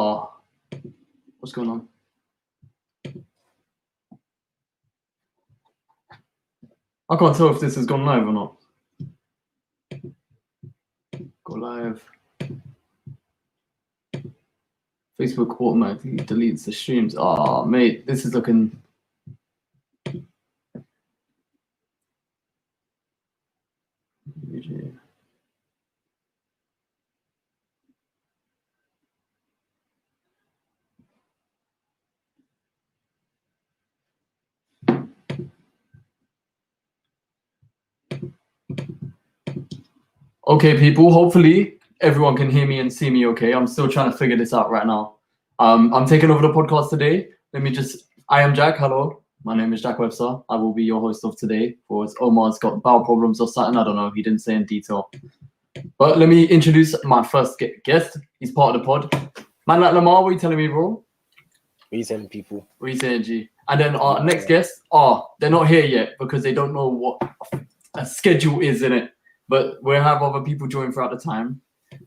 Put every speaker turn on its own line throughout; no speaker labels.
Oh, what's going on? I can't tell if this has gone live or not. Go live. Facebook automatically deletes the streams. Oh, mate, this is looking... Okay, people, hopefully everyone can hear me and see me okay. I'm still trying to figure this out right now. I'm taking over the podcast today. I am Jack, hello. My name is Jack Webster. I will be your host of today. For Omar's got bowel problems or something, I don't know, he didn't say in detail. But let me introduce my first guest. He's part of the pod. Man like Lamar, what are you telling me, bro?
What are you saying, people?
What are you saying, G? And then our next guest, they're not here yet because they don't know what a schedule is in it. But we'll have other people join throughout the time.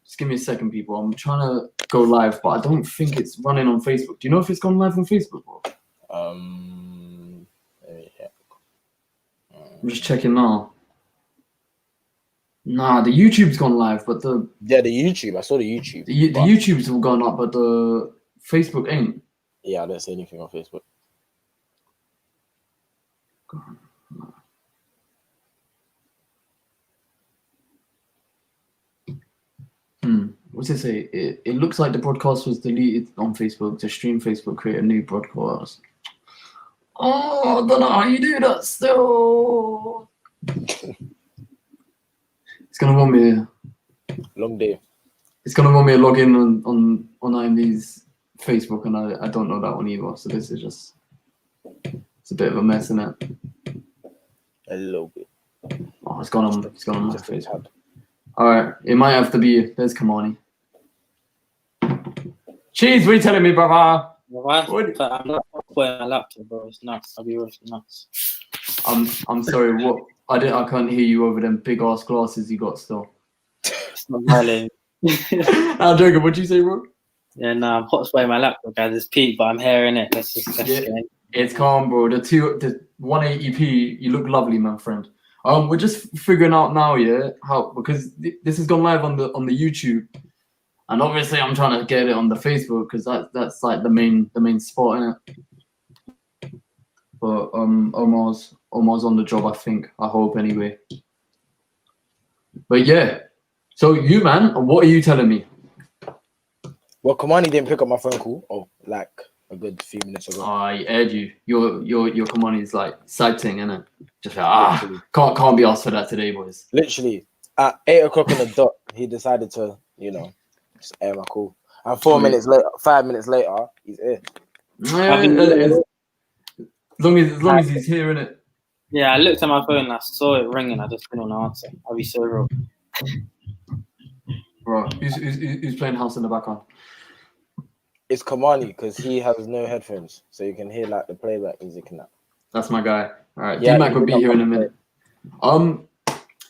Just give me a second, people. I'm trying to go live, but I don't think it's running on Facebook. Do you know if it's gone live on Facebook, bro?
Yeah.
I'm just checking now. Nah, the YouTube's gone live, but the
YouTube. I saw the YouTube.
The YouTube's all gone up, but the Facebook ain't.
Yeah, I don't see anything on Facebook. What's it say? It looks like the broadcast was deleted on Facebook. To stream Facebook, create a new broadcast. Oh, I don't know how you do that still. It's gonna want me. Long day.
It's gonna want me to log in on IMD's Facebook, and I don't know that one either. So this is just, it's a bit of a mess, isn't it?
A little bit.
Oh, it's gone on my Facebook. All right, it might have to be. There's Kamani. Cheese, what are you telling me, brother?
I'm not playing my laptop, bro. It's nuts. I'll be with nuts.
I'm sorry. What? I can't hear you over them big ass glasses you got still.
It's not violent.
I'm joking. What'd you say, bro?
Yeah, no, I'm hot spotting my laptop, guys. It's peak, but I'm hearing it.
It's calm, bro. The 180p. You look lovely, my friend. We're just figuring out now, because this has gone live on the YouTube, and obviously I'm trying to get it on the Facebook because that's like the main spot in it. But Omar's on the job, I think. I hope anyway. But yeah, so you, man, what are you telling me?
Well, Kamani didn't pick up my phone call. Oh, like a good few minutes ago.
I aired you. Your Kamani's like side thing, innit? Just like, can't be asked for that today, boys.
Literally at 8 o'clock on the dot, he decided to, just air my call. And 5 minutes later, he's here.
As long as he's here, innit?
Yeah, I looked at my phone and I saw it ringing. I just didn't want to answer. I'll be so real.
Bro, who's playing house in the background?
It's Kamani because he has no headphones, so you can hear like the playback music and that.
That's my guy. All right,
yeah,
D-Mac will be here in a minute.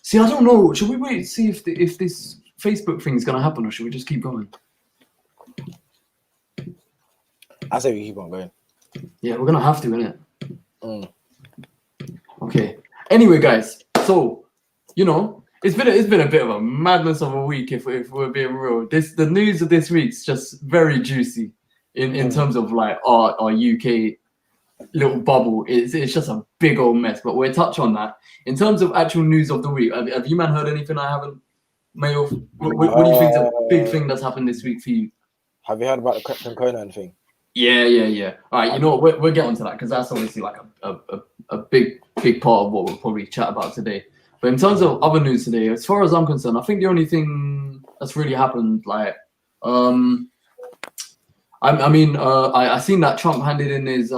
See, I don't know. Should we wait and see if this Facebook thing is gonna happen, or should we just keep going?
I say we keep on going.
Yeah, we're gonna have to, innit? Okay. Anyway, guys, so it's been a bit of a madness of a week if we're being real. The news of this week's just very juicy in terms of like our UK little bubble. It's just a big old mess, but we'll touch on that. In terms of actual news of the week, have you man heard anything I haven't made off? What do you think is a big thing that's happened this week for you?
Have you heard about the Captain Conan thing?
Yeah. All right, you know what? We'll get onto that because that's obviously like a big part of what we'll probably chat about today. But in terms of other news today, as far as I'm concerned, I think the only thing that's really happened, like, I seen that Trump handed in his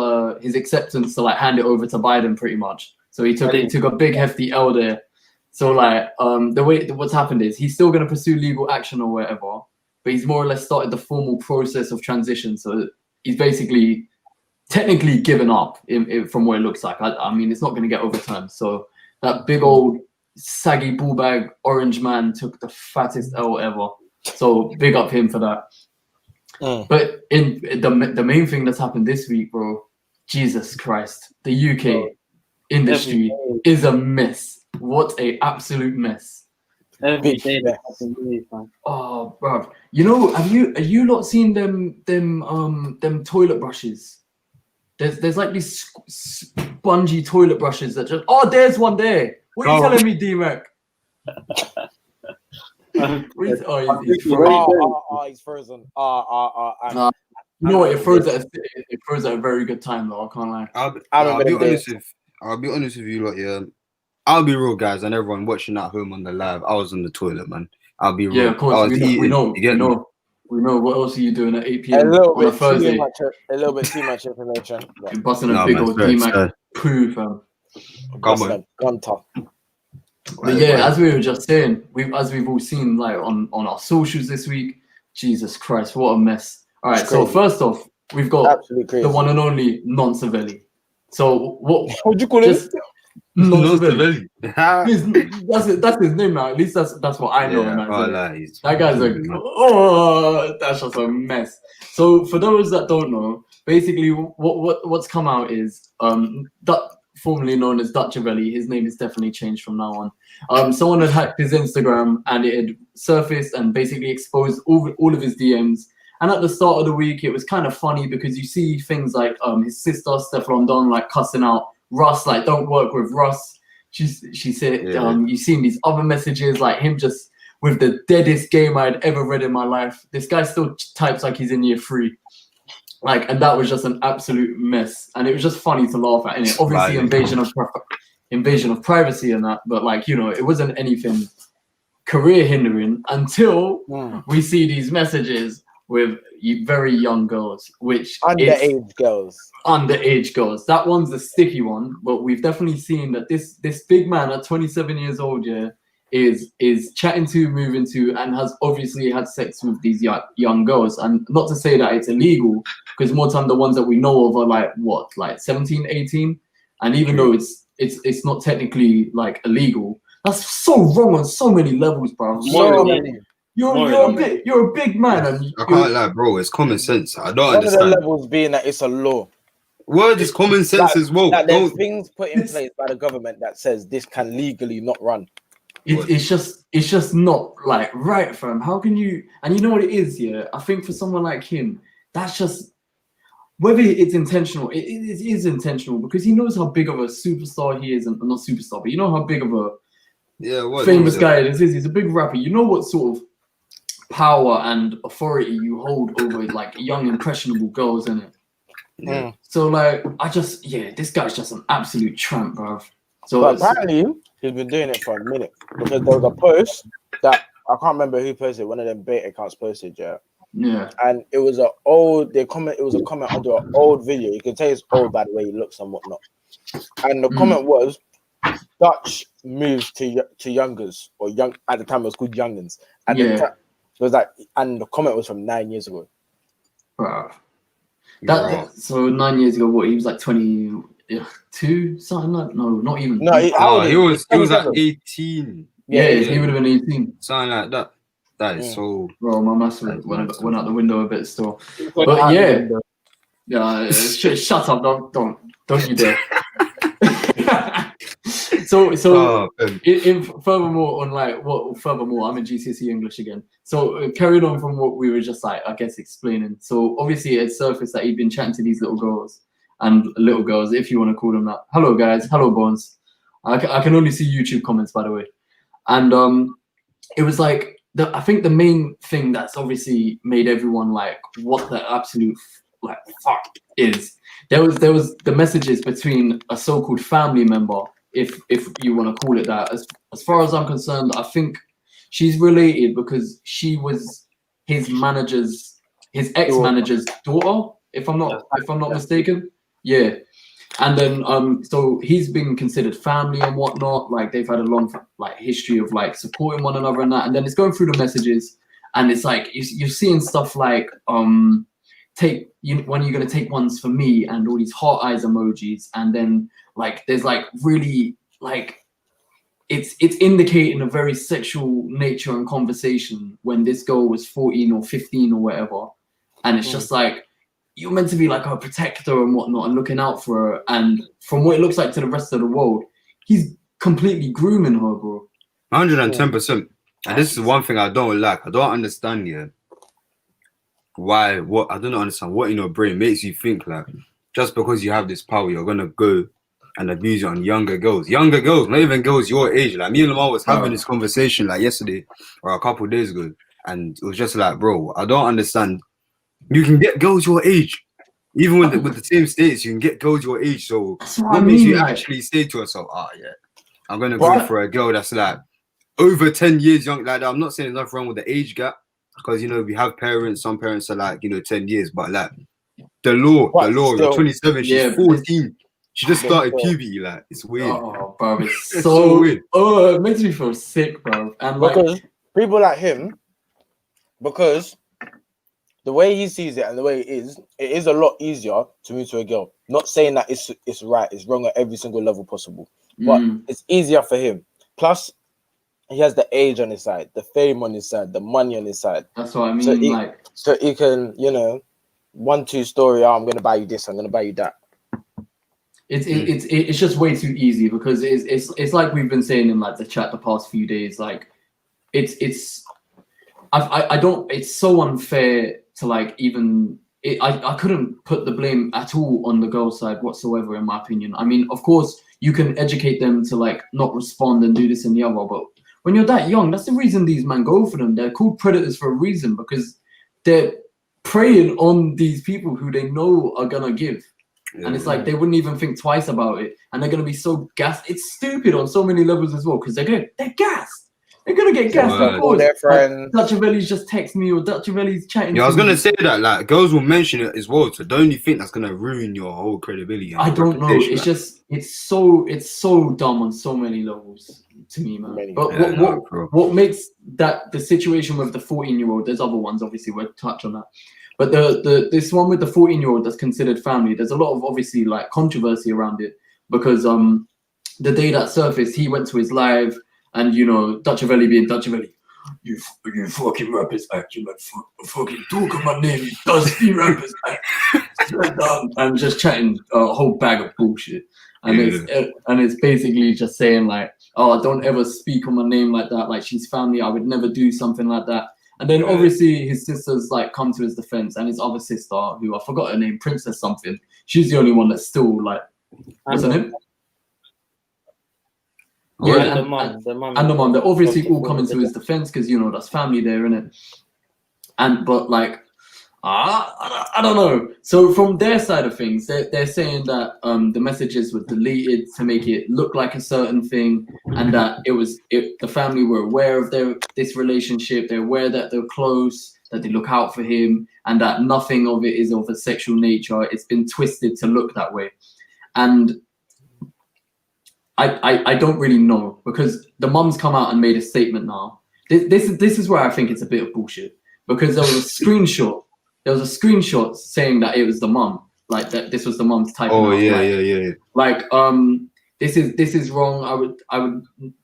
acceptance to like hand it over to Biden pretty much. So he took a big hefty L there. So like what's happened is he's still going to pursue legal action or whatever, but he's more or less started the formal process of transition. So he's basically technically given up from what it looks like. I mean, it's not going to get overturned. So that big old saggy ball bag orange man took the fattest L ever. So big up him for that. But in the main thing that's happened this week, bro, Jesus Christ, the UK industry is a mess. What a absolute mess.
Every day that happens, man.
Oh, bro, you know, have you not seen them toilet brushes? There's like these spongy toilet brushes that just there's one there. What are you telling me, D-Mac? He's
frozen.
You know what? It froze at a very good time though. I can't lie.
I'll be honest with you, lot. Yeah, I'll be real, guys, and everyone watching at home on the live. I was in the toilet, man. I'll be real.
Yeah, of course. We know. What else are you doing at 8 p.m. on a Thursday?
A little bit too much information.
You're busting a big old D-Mac poo, fam.
Come on, gun top.
But yeah, as we were just saying, as we've all seen, like on our socials this week, Jesus Christ, what a mess! All right, so first off, we've got the one and only Non-Savelli. So what
would you call it?
Non-Savelli. That's his name now. At least that's what I know. That guy's that's just a mess. So for those that don't know, basically what's come out is formerly known as Dutchavelli. His name is definitely changed from now on. Someone had hacked his Instagram and it had surfaced and basically exposed all of his DMs. And at the start of the week, it was kind of funny because you see things like his sister Stefflon Don like cussing out Russ, like don't work with Russ. She said you've seen these other messages like him just with the deadest game I'd ever read in my life. This guy still types like he's in year 3. Like, and that was just an absolute mess. And it was just funny to laugh at. And obviously invasion of privacy and that, but like, you know, it wasn't anything career hindering until we see these messages with very young girls, which
underage girls.
That one's a sticky one, but we've definitely seen that this big man at 27 years old, is chatting to, moving to, and has obviously had sex with these young girls. And not to say that it's illegal, because more time the ones that we know of are like 17, 18, and even though it's not technically like illegal, that's so wrong on so many levels, bro. You're a big man, and
I can't lie, bro. It's common sense. I don't understand.
One of the levels being that it's a law.
Word is common sense as well.
There's things put in place by the government that says this can legally not run.
It's just not like right, fam. How can you? And you know what it is, yeah. I think for someone like him, that's just whether it's intentional. It is intentional because he knows how big of a superstar he is, and not superstar, but you know how big of a famous guy it is. He's a big rapper. You know what sort of power and authority you hold over like young impressionable girls, innit?
Yeah.
So like, this guy's just an absolute tramp, bruv. So
but apparently he's been doing it for a minute because there was a post that I can't remember who posted. One of them bait accounts posted,
yeah,
and it was a comment under an old video. You can tell it's old by the way he looks and whatnot. And the comment was, Dutch moves to youngers, or young at the time it was called youngins, and it was like, and the comment was from 9 years ago.
Bruh. So 9 years ago, what he was like 22, something like not even.
No, he was like 18.
Yeah, he would have been 18.
Something like that. That is so.
Bro, my maths went out the window a bit still. But shut up! Don't you dare. So furthermore, I'm in GCSE English again. So carrying on from what we were just like, I guess, explaining. So obviously it surfaced that he'd been chatting to these little girls, if you want to call them that. Hello guys, hello Bones. I can only see YouTube comments, by the way. And it was like I think the main thing that's obviously made everyone like, what the absolute like fuck is there was the messages between a so-called family member, if you want to call it that. As far as I'm concerned, I think she's related because she was his ex-manager's daughter, if I'm not mistaken. Yeah. And then so he's been considered family and whatnot. Like they've had a long like history of like supporting one another and that. And then it's going through the messages, and it's like you're seeing stuff like when are you gonna take ones for me, and all these heart eyes emojis, and then like there's like really like it's indicating a very sexual nature and conversation when this girl was 14 or 15 or whatever. and it's just like you're meant to be like her protector and whatnot and looking out for her. And from what it looks like to the rest of the world, he's completely grooming her, bro.
110%. And this is one thing I don't like. I don't understand, yeah. Why? What? I don't understand what in your brain makes you think like just because you have this power, you're gonna go and abuse it on younger girls, not even girls your age. Like me and Lamar was having this conversation like yesterday or a couple of days ago, and it was just like, bro, I don't understand. You can get girls your age, even with the same status. You can get girls your age. So what makes you actually say to yourself, yeah, I'm gonna go for a girl that's like over 10 years young? Like I'm not saying there's nothing wrong with the age gap, because you know we have parents. Some parents are like 10 years, but like the law, you're 27, she's 14. She just started puberty, like it's weird.
Oh, bro, it's so weird. Oh, it makes me feel sick, bro. And
because people like him, because the way he sees it and the way it is a lot easier to move to a girl. Not saying that it's right, it's wrong at every single level possible, but it's easier for him. Plus, he has the age on his side, the fame on his side, the money on his side.
That's what I mean.
So he can, 1-2 story. I'm gonna buy you this. I'm gonna buy you that.
It's just way too easy, because it's like we've been saying in like the chat the past few days. Like it's so unfair to like even. I couldn't put the blame at all on the girl side whatsoever, in my opinion. I mean, of course, you can educate them to like not respond and do this and the other, but when you're that young, that's the reason these men go for them. They're called predators for a reason, because they're preying on these people who they know are gonna give. Yeah, and it's like they wouldn't even think twice about it, and they're gonna be so gassed. It's stupid on so many levels as well, because they're gassed. They're gonna get gassed. Of course.
Their friends.
Like, Dutchavelli's just text me, or Dutchavelli's chatting.
Yeah, I was gonna say that like girls will mention it as well. So don't you think that's gonna ruin your whole credibility?
I don't know. It's just it's so dumb on so many levels to me, man. But what makes that the situation with the 14-year-old? There's other ones, obviously. We'll touch on that. But this one with the 14-year-old that's considered family, there's a lot of obviously like controversy around it, because the day that surfaced, he went to his live, and Dutchavelli being Dutchavelli, you fucking rappers act, you like fucking talk of my name, you dusty rappers act, and just chatting a whole bag of bullshit, and it's basically just saying like, oh, don't ever speak on my name like that, like she's family, I would never do something like that. And then obviously his sisters like come to his defense, and his other sister, who I forgot her name, Princess something, she's the only one that's still like, what's her name? Yeah,
the mom,
and the mom. They're obviously all coming to his defense, because that's family there, innit? But like, I don't know. So from their side of things, they're saying that the messages were deleted to make it look like a certain thing, and that the family were aware of this relationship. They're aware that they're close, that they look out for him, and that nothing of it is of a sexual nature. It's been twisted to look that way, and I don't really know, because the mum's come out and made a statement now. This is where I think it's a bit of bullshit, because there was a screenshot. There was a screenshot saying that it was the mum, like that this was the mum's typing.
Oh, yeah,
like,
yeah.
Like this is wrong.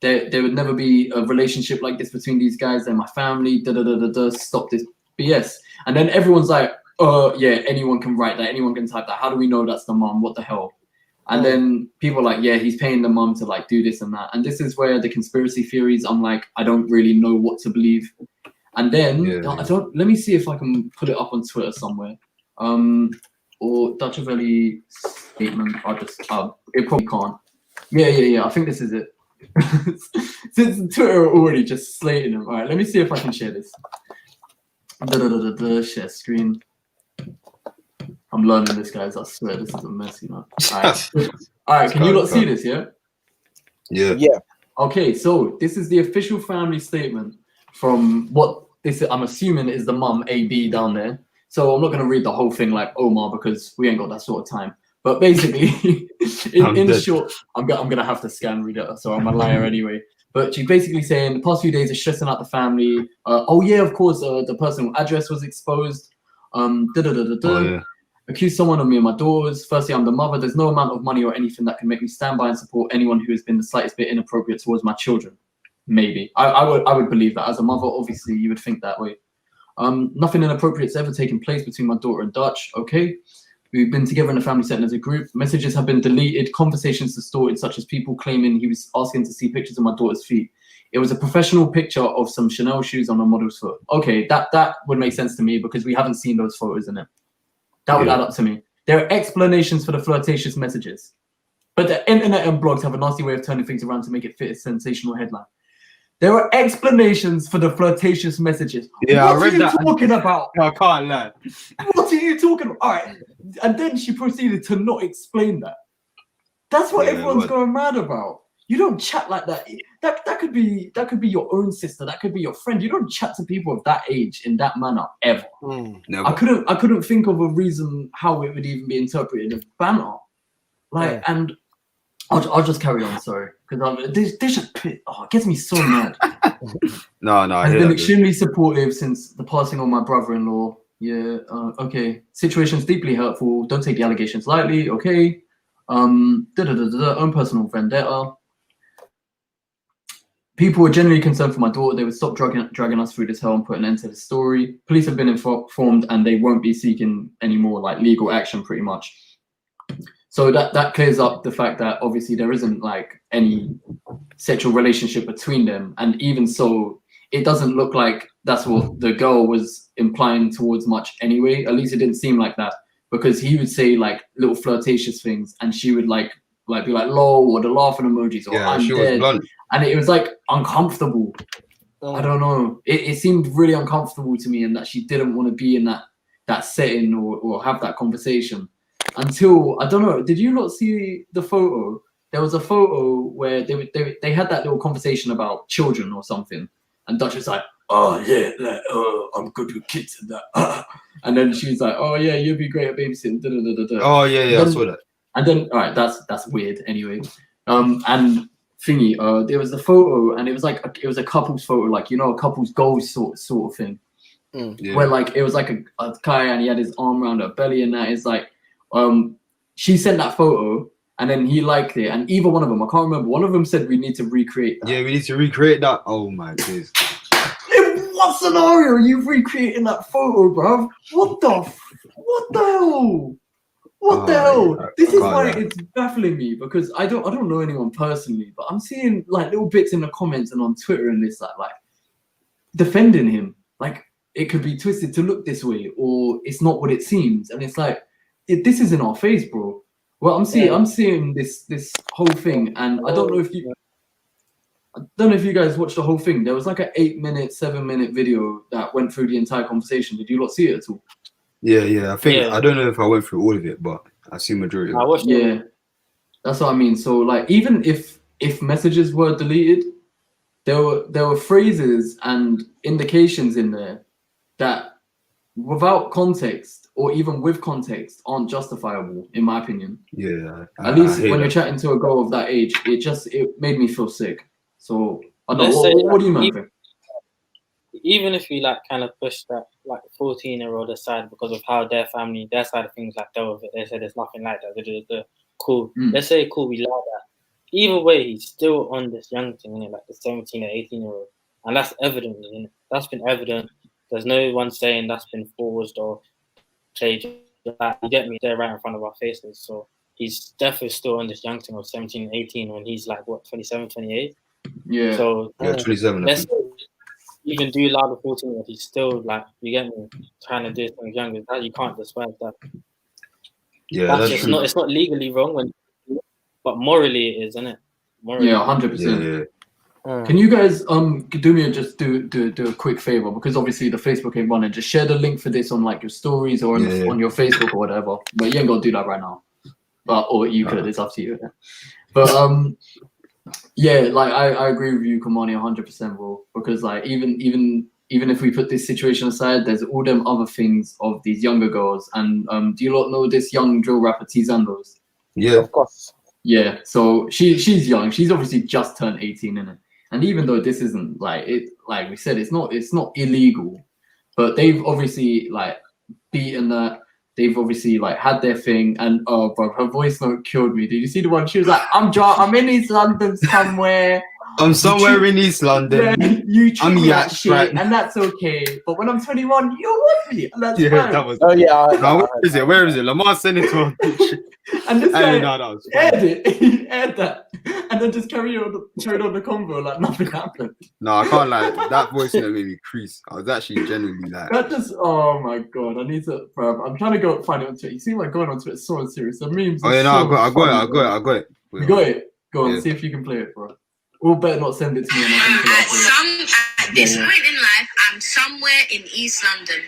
There would never be a relationship like this between these guys. They're my family. Stop this BS. And then everyone's like, yeah, anyone can write that. Anyone can type that. How do we know that's the mum? What the hell? And then people are like, yeah, he's paying the mum to like do this and that. And this is where the conspiracy theories, I'm like, I don't really know what to believe. And then let me see if I can put it up on Twitter somewhere. Or Dutchavelli statement. It probably can't. Yeah. I think this is it. Since Twitter are already just slating him. All right, let me see if I can share this. Share screen. I'm learning this, guys. I swear this is a mess, All right. Can you not see this? Yeah.
Yeah.
Okay, so this is the official family statement from what this I'm assuming is the mum AB down there. So I'm not gonna read the whole thing like Omar, because we ain't got that sort of time. But basically, in short, I'm gonna have to scan read it, so I'm a liar anyway. But she's basically saying the past few days are stressing out the family. Oh yeah, of course, the personal address was exposed. Accuse someone of me and my daughters. Firstly, I'm the mother. There's no amount of money or anything that can make me stand by and support anyone who has been the slightest bit inappropriate towards my children. Maybe I would believe that as a mother. Obviously, you would think that way. Nothing inappropriate's ever taken place between my daughter and Dutch. Okay. We've been together in a family setting as a group. Messages have been deleted, conversations distorted, such as people claiming he was asking to see pictures of my daughter's feet. It was a professional picture of some Chanel shoes on a model's foot. Okay, that would make sense to me because we haven't seen those photos in it. That would add up to me. There are explanations for the flirtatious messages. But the internet and blogs have a nasty way of turning things around to make it fit a sensational headline. There are explanations for the flirtatious messages.
Yeah,
what
I read
are you
that.
talking about?
I can't lie.
What are you talking about? All right. And then she proceeded to not explain that. That's what everyone's going mad about. You don't chat like that. That could be your own sister. That could be your friend. You don't chat to people of that age in that manner ever.
Never.
I couldn't think of a reason how it would even be interpreted as banter. Like, and I'll just carry on. Sorry, because this just it gets me so mad.
No,
I've been extremely supportive since the passing of my brother-in-law. Yeah. Okay. Situation's deeply hurtful. Don't take the allegations lightly. Okay. Own personal vendetta. People were genuinely concerned for my daughter. They would stop dragging us through this hell and put an end to the story. Police have been informed and they won't be seeking any more like legal action pretty much. So that clears up the fact that obviously there isn't like any sexual relationship between them. And even so, it doesn't look like that's what the girl was implying towards much anyway. At least it didn't seem like that, because he would say like little flirtatious things and she would like be like lol or the laughing emojis or I'm dead. And it was like uncomfortable. I don't know. It seemed really uncomfortable to me, and that she didn't want to be in that setting or have that conversation. Until, I don't know, did you not see the photo? There was a photo where they had that little conversation about children or something. And Dutch was like, oh yeah, like, I'm good with kids and that. And then she was like, oh yeah, you'd be great at babysitting.
Oh yeah, I saw that.
And then, all right, that's weird anyway. And thingy, there was the photo, and it was like it was a couple's photo, like, you know, a couple's goals sort of thing.
Yeah.
Where like it was like a guy and he had his arm around her belly, and that is like, she sent that photo and then he liked it, and either one of them, I can't remember, one of them said we need to recreate that.
Yeah, we need to recreate that. Oh my days.
In what scenario are you recreating that photo, bruv? What the hell? What the hell?
Yeah,
this is why it's baffling me, because I don't know anyone personally, but I'm seeing like little bits in the comments and on Twitter and this like defending him. Like it could be twisted to look this way, or it's not what it seems, and it's like this is in our face, bro. Well, I'm seeing this whole thing, and I don't know if you guys watched the whole thing. There was like an 7-minute video that went through the entire conversation. Did you not see it at all?
Yeah. I don't know if I went through all of it, but I see majority of it.
I watched it.
Yeah, that's what I mean. So like, even if messages were deleted, there were phrases and indications in there that, without context or even with context, aren't justifiable, in my opinion.
Yeah.
At least when you're chatting to a girl of that age, it made me feel sick. So I don't know. What do you think?
Even if we like kind of push that like 14-year-old aside because of how their side of things like dealt with it, they said there's nothing like that. Cool. Let's say cool, we allow that. Either way, he's still on this young thing, innit? Like the 17 or 18-year-old, and that's evident. Innit? That's been evident. There's no one saying that's been forced or played. You get me? They're right in front of our faces. So he's definitely still on this young thing of 17 and 18 when he's like what, 27, 28.
Yeah.
So
27.
Let's even do allow the 14-year-old, he's still like, you get me, trying to do things younger. That you can't dissuade that.
Yeah, that's
just
true.
it's not legally wrong, but morally it is, isn't it? Morally.
Yeah, 100%.
Yeah.
Can you guys do me just do a quick favor, because obviously the Facebook ain't running. Just share the link for this on like your stories or on your Facebook or whatever. But you ain't gonna do that right now. Or you could. It's up to you. But yeah, like I agree with you, Kamani, 100%, bro. Because like even if we put this situation aside, there's all them other things of these younger girls. And do you lot know this young drill rapper T Zandos?
Yeah,
of course.
Yeah, so she's young. She's obviously just turned 18, innit? And even though this isn't like we said, it's not illegal, but they've obviously like beaten that. They've obviously like had their thing, and oh, bro, her voice note killed me. Did you see the one? She was like, "I'm in East London somewhere.
I'm somewhere in East London.
Yeah, you treat
I'm
me like
Yak,
shit,
right?
and that's okay. But when I'm 21, you're with me, and that's
Yeah,
fine.
that was.
Oh yeah. I heard
Now,
that,
where is it? Where is it? Lamar sent it to us.
And this
Hey,
guy
no, that was
aired
funny.
it. He aired that, and then just carried on the convo like nothing happened.
No, I can't lie. That voice note made me crease. I was actually genuinely like,
That just, oh my god, I need to, bro. I'm trying to go find it on Twitter. You see, like going on Twitter is so serious. The memes.
oh
are
yeah, no,
so
I got it.
You got it. Go on,
Yeah.
see if you can play it, bro. Or better not send it to me. And I can pull it up for you.
At this point in life, I'm somewhere in East London.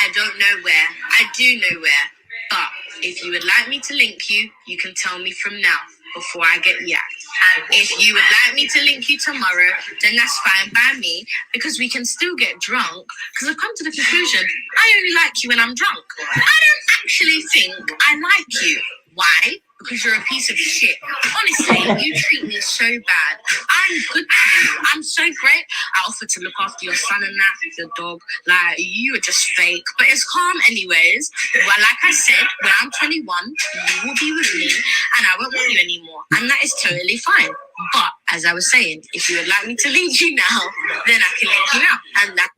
I don't know where. I do know where. But if you would like me to link you, you can tell me from now before I get yacked. If you would like me to link you tomorrow, then that's fine by me because we can still get drunk. Because I've come to the conclusion, I only like you when I'm drunk. I don't actually think I like you. Why? Because you're a piece of shit. Honestly, you treat me so bad. I'm good to you. I'm so great. I offer to look after your son and that, your dog. Like, you are just fake. But it's calm anyways. Well, like I said, when I'm 21, you will be with me and I won't want you anymore. And that is totally fine. But, as I was saying, if you would like me to link you now, then I can link you now. And that...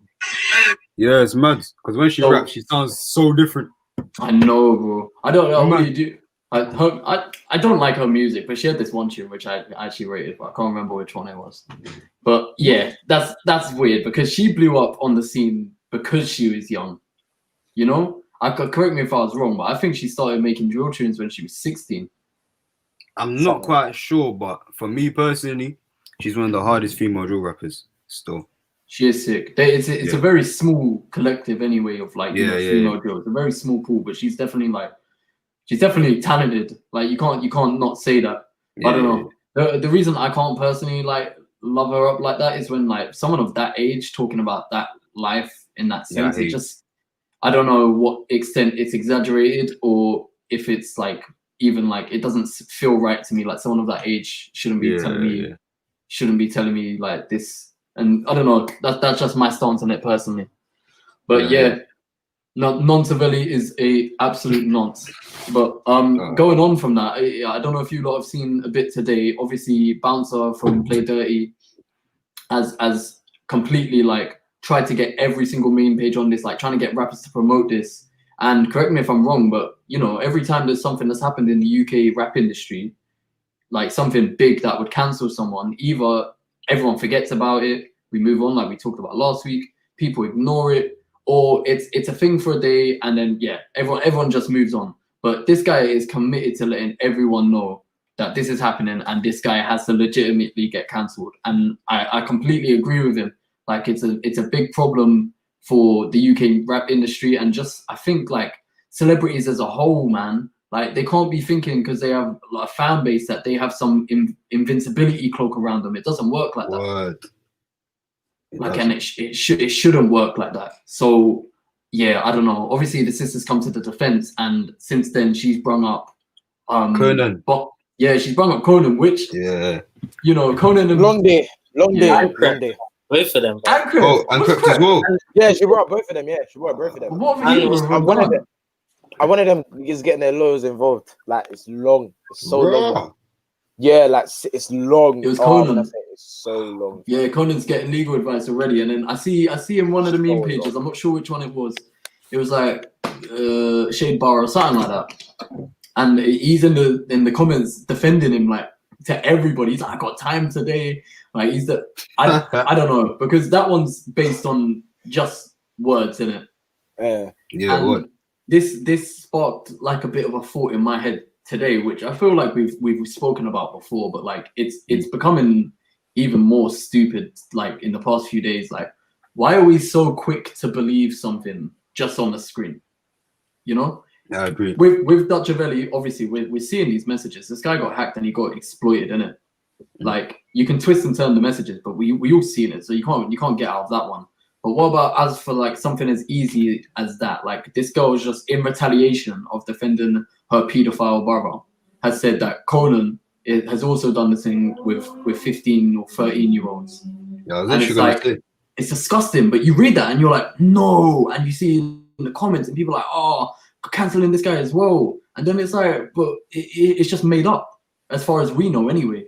yeah, it's mad. Because when she raps, she sounds so different.
I know, bro. I really do. I don't like her music, but she had this one tune which I actually rated, but I can't remember which one it was. But yeah, that's weird because she blew up on the scene because she was young. You know, I could correct me if I was wrong, but I think she started making drill tunes when she was 16.
I'm not quite sure, but for me personally, she's one of the hardest female drill rappers still.
She is sick. It's a very small collective anyway of like female drill. It's a very small pool, but she's definitely talented. Like you can't not say that. I don't know. The reason I can't personally like love her up like that is when like someone of that age talking about that life in that sense. It just, I don't know what extent it's exaggerated or if it's like even like it doesn't feel right to me. Like someone of that age shouldn't be telling me like this. And I don't know. That's just my stance on it personally. But Nonsavelli is a absolute nonce. But going on from that, I don't know if you lot have seen a bit today. Obviously, Bouncer from Play Dirty has completely like tried to get every single main page on this, like trying to get rappers to promote this. And correct me if I'm wrong, but you know, every time there's something that's happened in the UK rap industry, like something big that would cancel someone, either everyone forgets about it, we move on like we talked about last week, people ignore it, or it's a thing for a day and then everyone just moves on. But this guy is committed to letting everyone know that this is happening and this guy has to legitimately get cancelled. And I completely agree with him. Like it's a big problem for the UK rap industry and just I think like celebrities as a whole, man. Like they can't be thinking because they have a fan base that they have some invincibility cloak around them. It doesn't work like that. And it shouldn't work like that. So yeah, I don't know. Obviously, the sister's come to the defense, and since then she's brung up
Conan.
But yeah, she's brung up Conan, which you know, Conan and
Long day.
Both of them.
And Crept as well.
Yeah, she brought both of them. Yeah, she brought both of them.
What have you
one of them is getting their lawyers involved. Like it's long. It's so long. Yeah, like it's long.
It was Conan.
It's so long.
Yeah, Conan's getting legal advice already, and then I see in one of the meme pages. I'm not sure which one it was. It was like Shade Bar or something like that, and he's in the comments defending him like to everybody. He's like, I got time today. Like he's the I don't know because that one's based on just words, isn't it?
Yeah. What?
This sparked like a bit of a thought in my head today, which I feel like we've spoken about before, but like it's becoming even more stupid like in the past few days. Like, why are we so quick to believe something just on the screen? You know?
Yeah, I agree.
With Dutchavelli, obviously we're seeing these messages. This guy got hacked and he got exploited, innit? Like you can twist and turn the messages, but we all seen it, so you can't get out of that one. But what about as for like something as easy as that? Like this girl is just in retaliation of defending her paedophile brother, has said that Conan has also done the thing with 15 or 13-year-olds.
Yeah,
and it's like it's disgusting. But you read that and you're like, no, and you see in the comments and people are like, oh, canceling this guy as well. And then it's like, but it's just made up as far as we know anyway.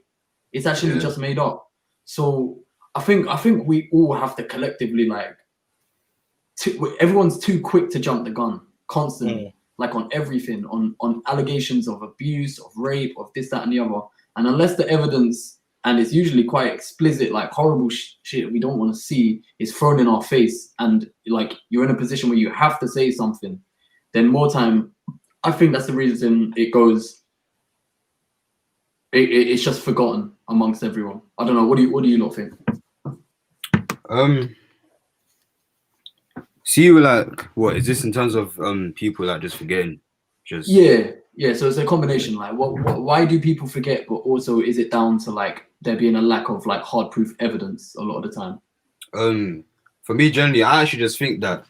It's actually just made up. So I think we all have to collectively like. Everyone's too quick to jump the gun constantly, like on everything, on allegations of abuse, of rape, of this, that, and the other. And unless the evidence, and it's usually quite explicit, like horrible shit we don't want to see, is thrown in our face, and like you're in a position where you have to say something, then more time. I think that's the reason it goes. It's just forgotten amongst everyone. I don't know. What do you lot think?
See, like, what is this in terms of people like just forgetting? Just
yeah. So it's a combination. Like, why do people forget? But also, is it down to like there being a lack of like hard proof evidence a lot of the time?
For me, generally, I actually just think that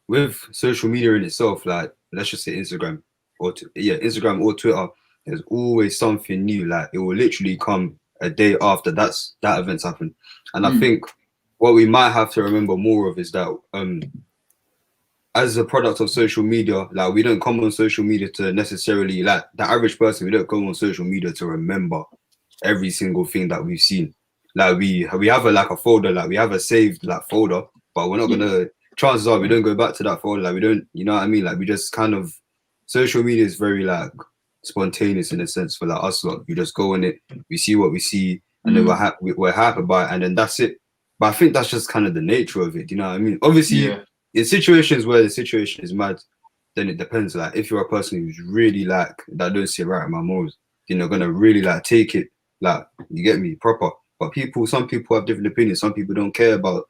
with social media in itself, like let's just say Instagram Instagram or Twitter, there's always something new. Like it will literally come a day after that event's happened, and I think what we might have to remember more of is that as a product of social media, like we don't come on social media to necessarily, like the average person, we don't come on social media to remember every single thing that we've seen. Like we have a folder, like we have a saved like folder, but we're not gonna. Chances are we don't go back to that folder. Like we don't, you know what I mean? Like we just kind of, social media is very like spontaneous in a sense for like us. Like we just go in it, we see what we see, and then we're happy about it, and then that's it. But I think that's just kind of the nature of it. You know what I mean? Obviously, in situations where the situation is mad, then it depends. Like if you're a person who's really like that don't see right in my morals, then you're gonna really like take it, like you get me, proper. But some people have different opinions. Some people don't care about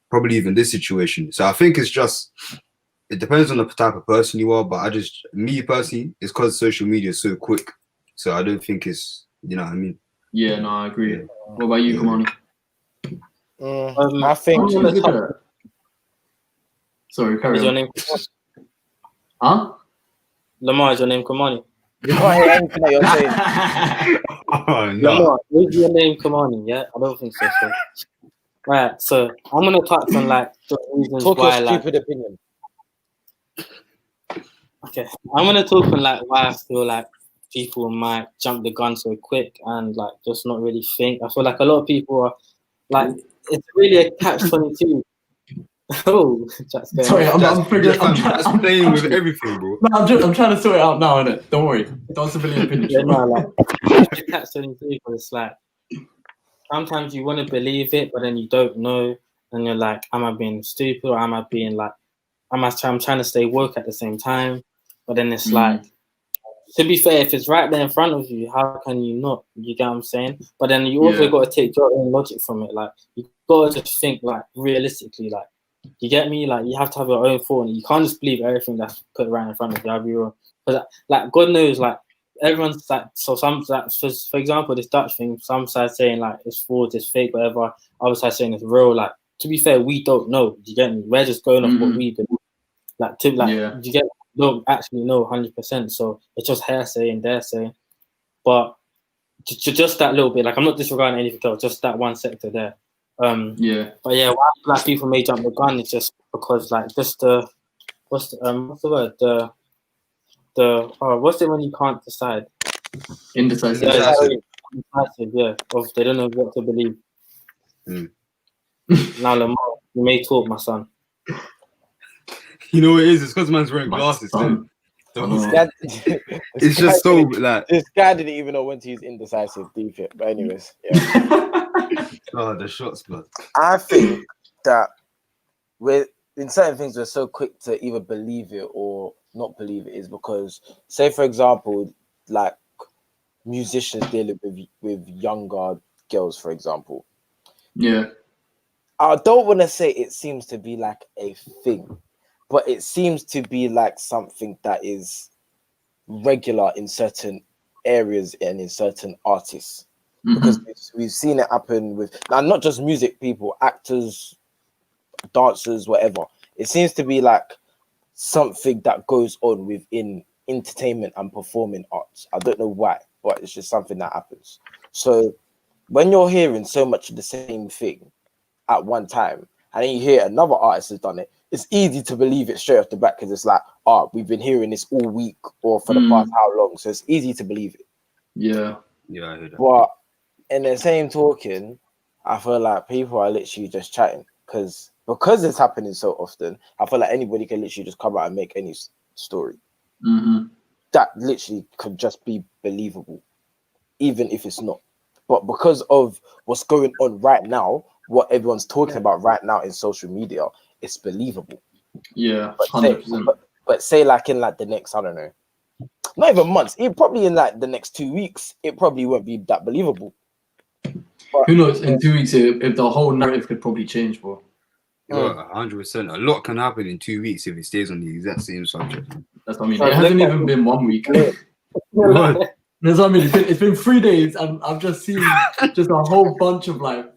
probably even this situation. So I think it's just, it depends on the type of person you are. But me personally, it's because social media is so quick. So I don't think it's, you know what I mean?
Yeah, no, I agree. What about you, Kamani?
I think.
Sorry, carry
on. Is your name?
Huh?
Lamar, is your name Kamani?
You can't hear anything that you're saying.
Oh, no.
Lamar, is your name Kamani? Yeah, I don't think so. Right, so I'm gonna touch on like the reasons why,
your stupid opinion.
Okay, I'm gonna talk on like why I feel like people might jump the gun so quick and like just not really think. I feel like a lot of people are like, it's really a catch-22. Oh,
sorry, I'm
playing with everything, bro.
No, I'm trying to sort it out now, innit? Don't worry. Don't civilian finish.
Yeah, no, like it's catch-22 because it's like sometimes you want to believe it, but then you don't know, and you're like, am I being stupid or am I being like, I'm trying to stay woke at the same time? But then it's like, to be fair, if it's right there in front of you, how can you not? You get what I'm saying? But then you also got to take your own logic from it. Like you got to just think like realistically. Like you get me? Like you have to have your own thought. You can't just believe everything that's put right in front of you. I'll be wrong. Because like God knows, like everyone's like, so some like, for example, this Dutch thing. Some side saying like it's fraud, it's fake, whatever. Other side saying it's real. Like to be fair, we don't know. You get me? We're just going off what we believe. Like you get. Don't actually know 100%, so it's just hearsay and dare say. But just that little bit, like I'm not disregarding anything else, just that one sector there. But yeah, why black people may jump the gun is just because like just what's the word? What's it when you can't decide?
Indecisive.
Indecisive, yeah. Of they don't know what to believe. Now Lamar, you may talk, my son.
You know what it is? It's because man's wearing glasses too. It's just so like
this guy didn't even know when to use indecisive defense. But anyways,
oh, the shots, blood.
I think that in certain things we're so quick to either believe it or not believe it is because, say for example, like musicians dealing with younger girls, for example.
Yeah.
I don't want to say it seems to be like a thing. But it seems to be like something that is regular in certain areas and in certain artists. Because we've seen it happen with, now not just music people, actors, dancers, whatever. It seems to be like something that goes on within entertainment and performing arts. I don't know why, but it's just something that happens. So when you're hearing so much of the same thing at one time, and then you hear another artist has done it, it's easy to believe it straight off the bat because it's like, we've been hearing this all week or for the past how long. So it's easy to believe it.
Yeah.
Yeah, I hear that.
But in the same talking, I feel like people are literally just chatting because it's happening so often. I feel like anybody can literally just come out and make any story that literally could just be believable, even if it's not. But because of what's going on right now, what everyone's talking about right now in social media, it's believable.
Yeah,
But
100%.
But say like in like the next, I don't know, not even months, it probably in like the next 2 weeks, it probably won't be that believable. But,
who knows? In 2 weeks, if the whole narrative could probably change, bro.
Yeah, 100%. A lot can happen in 2 weeks if it stays on the exact same subject.
That's what I mean. It hasn't even been 1 week.
What?
That's what I mean. It's been 3 days, and I've just seen just a whole bunch of like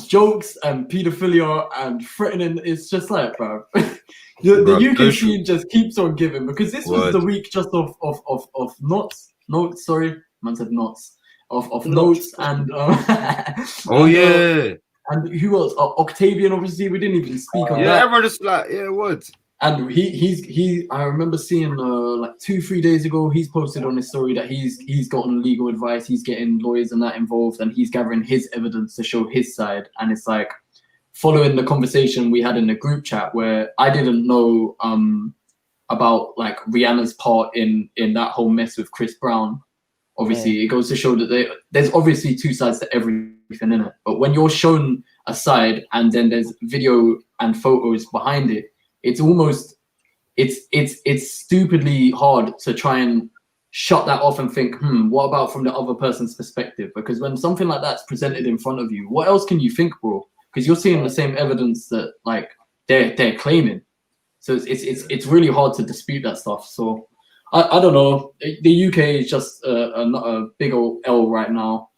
jokes and pedophilia and threatening. It's just like, bro, the UK scene just keeps on giving, because this was the week just of notes. Sorry, man said notes of notes and
oh yeah.
And who else? Octavian, obviously, we didn't even speak on that.
Yeah, everyone just like, yeah, what?
And he I remember seeing like 2-3 days ago, he's posted on his story that he's gotten legal advice, he's getting lawyers and that involved, and he's gathering his evidence to show his side. And it's like, following the conversation we had in the group chat where I didn't know about like Rihanna's part in that whole mess with Chris Brown. Obviously, it goes to show that there's obviously two sides to everything in it. But when you're shown a side and then there's video and photos behind it, it's almost it's stupidly hard to try and shut that off and think, what about from the other person's perspective? Because when something like that's presented in front of you, what else can you think, bro? Because you're seeing the same evidence that like they're claiming. So it's really hard to dispute that stuff. So I don't know. The UK is just a big old L right now.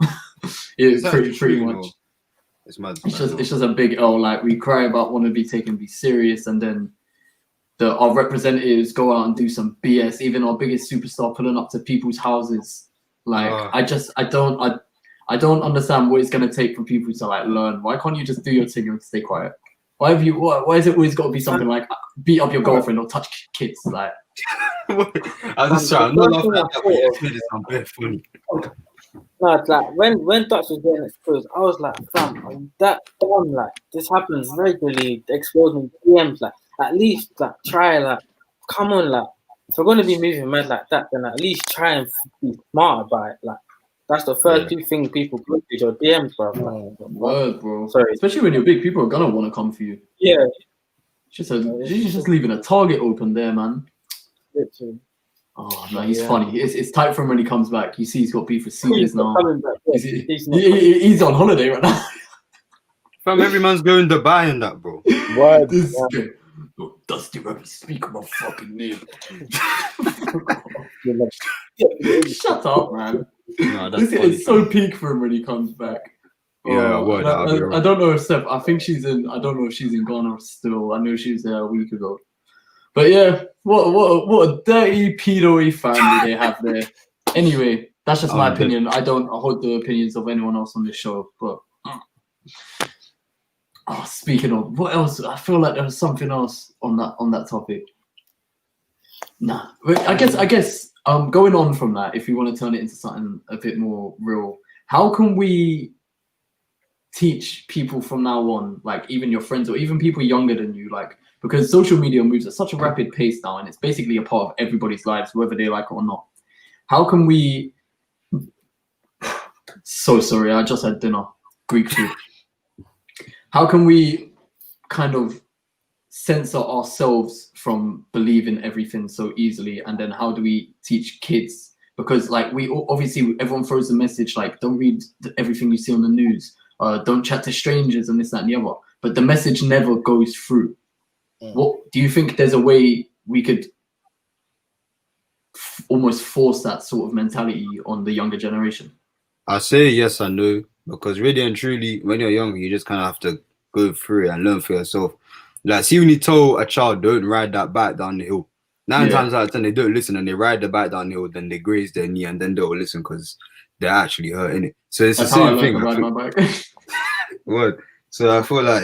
It's pretty much.
It's mad.
It's just a big L. Like, we cry about want to be taken be serious, and then our representatives go out and do some BS. Even our biggest superstar pulling up to people's houses. Like, I don't understand what it's gonna take for people to like learn. Why can't you just do your thing and stay quiet? Why is it always got to be something like beat up your girlfriend or touch kids? Like,
I'm just trying. I'm not laughing at that, but it's made it sound very funny.
No, it's like when Dutch was getting exposed, I was like, fam, I'm that dumb. Like, this happens regularly. Exposing DMs, like, at least like try, like, come on, like, if we're gonna be moving mad like that, then at least try and be smart about it. Like, that's the first two things people put to your DMs, bro. Like,
word, bro.
Sorry.
Especially when you're big, people are gonna want to come for you.
Yeah.
She's just leaving a target open there, man.
Literally.
Oh no, he's funny. It's tight for him when he comes back. You see, he's got beef with Caesars now. He's on holiday right now.
Fam, every man's going to Dubai and that, bro.
Word.
Dusty Rabbit, speak my fucking name. Shut up, man.
No, that's
it's so peak for him when he comes back.
Yeah,
I don't know if Steph. I think she's in. I don't know if she's in Ghana still. I know she was there a week ago. But yeah, what a dirty pedo-y family they have there. Anyway, that's just my opinion. I don't hold the opinions of anyone else on this show. But speaking of, what else? I feel like there was something else on that topic. Nah, I guess going on from that, if you want to turn it into something a bit more real, how can we teach people from now on, like even your friends or even people younger than you, like, because social media moves at such a rapid pace now, and it's basically a part of everybody's lives, whether they like it or not. How can we? So sorry, I just had dinner, Greek food. How can we kind of censor ourselves from believing everything so easily, and then how do we teach kids? Because like everyone throws the message like, don't read everything you see on the news, don't chat to strangers, and this, that, and the other. But the message never goes through. What do you think? There's a way we could almost force that sort of mentality on the younger generation?
I say yes and no, because really and truly, when you're younger, you just kind of have to go through it and learn for yourself. Like, see, when you tell a child, don't ride that bike down the hill, 9 times out of 10 they don't listen, and they ride the bike down the hill, then they graze their knee, and then they'll listen because they're actually hurting it. So it's the same thing.
Ride my bike.
What? So I feel like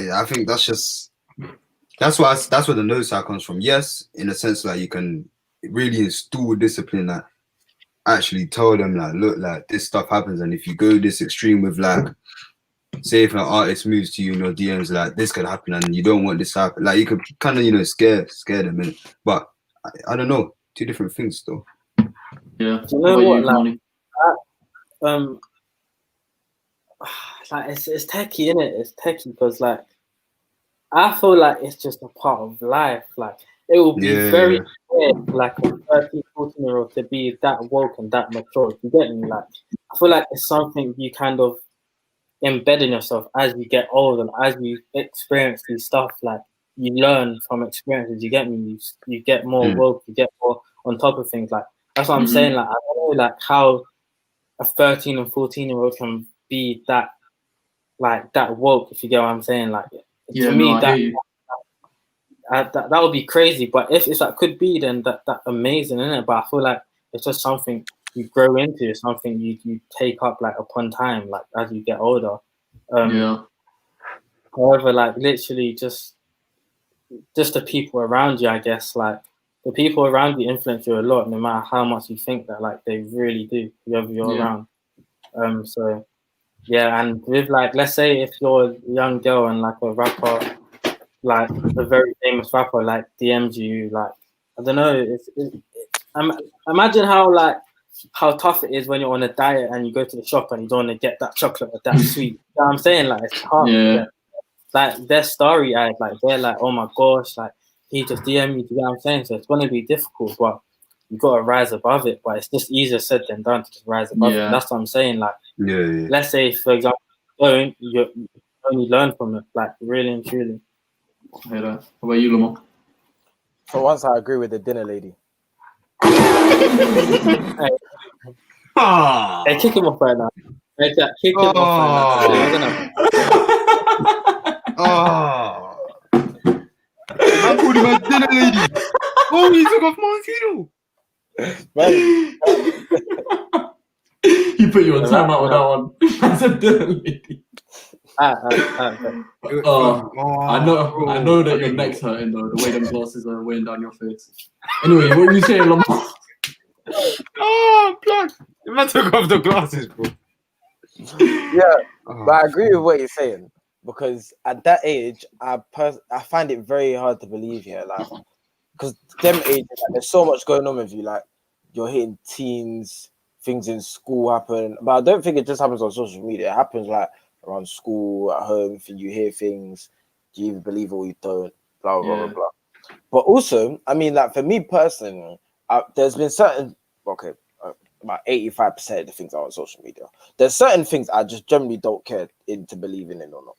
that's where the no side comes from. Yes, in a sense, like, you can really instill discipline, that actually tell them like, look, like, this stuff happens, and if you go this extreme with like say if an artist moves to you in your DMs, like this could happen and you don't want this to happen, like you could kind of, you know, scare them in. But I don't know, two different things though.
Yeah.
Do you know what? Like,
Money?
like it's techie, innit? It's techie because like I feel like it's just a part of life. Like it will be very weird, like a 13, 14-year-old to be that woke and that mature. You get me? Like I feel like it's something you kind of embed in yourself as you get older, as you experience these stuff. Like you learn from experiences. You get me? You get more woke. You get more on top of things. Like that's what I'm saying. Like I don't know, like how a 13 and 14-year-old can be that, like that woke. If you get what I'm saying, like to me that would be crazy. But if that could be, then that amazing, isn't it? But I feel like it's just something you grow into. It's something you take up like upon time, like as you get older. However, like literally just the people around you, I guess, like the people around you influence you a lot, no matter how much you think that like they really do, whoever you're around. So yeah, and with like, let's say if you're a young girl and like a rapper, like a very famous rapper, like DMs you, like I don't know, imagine how tough it is when you're on a diet and you go to the shop and you don't want to get that chocolate or that sweet. You know what I'm saying? Like it's hard. Yeah. Like they're starry-eyed, like they're like, oh my gosh, like he just DM me. You know what I'm saying? So it's going to be difficult, but you got to rise above it. But it's just easier said than done to just rise above it. That's what I'm saying. Like, let's say, for example, you only learn from it, like really and truly.
How about you, Lamar?
For once, I agree with the dinner lady.
Hey, kick him off right now. Hey, Jack, kick him off right now.
I called him a dinner lady. Oh, he took off my zero.
He put you on timeout with that one. That's a dinner lady. I know that your neck's hurting though, the way them glasses are weighing down your face. Anyway, what were you saying, Lamar?
Oh, blood. You might take off the glasses, bro.
Yeah, but I agree with what you're saying, because at that age, I find it very hard to believe here, like, because them ages, like, there's so much going on with you, like you're hitting teens, things in school happen, but I don't think it just happens on social media. It happens like around school, at home. You hear things, do you even believe it or you don't? Blah blah blah blah. But also, I mean, like for me personally, there's been certain about 85% of the things are on social media. There's certain things I just generally don't care into believing in or not.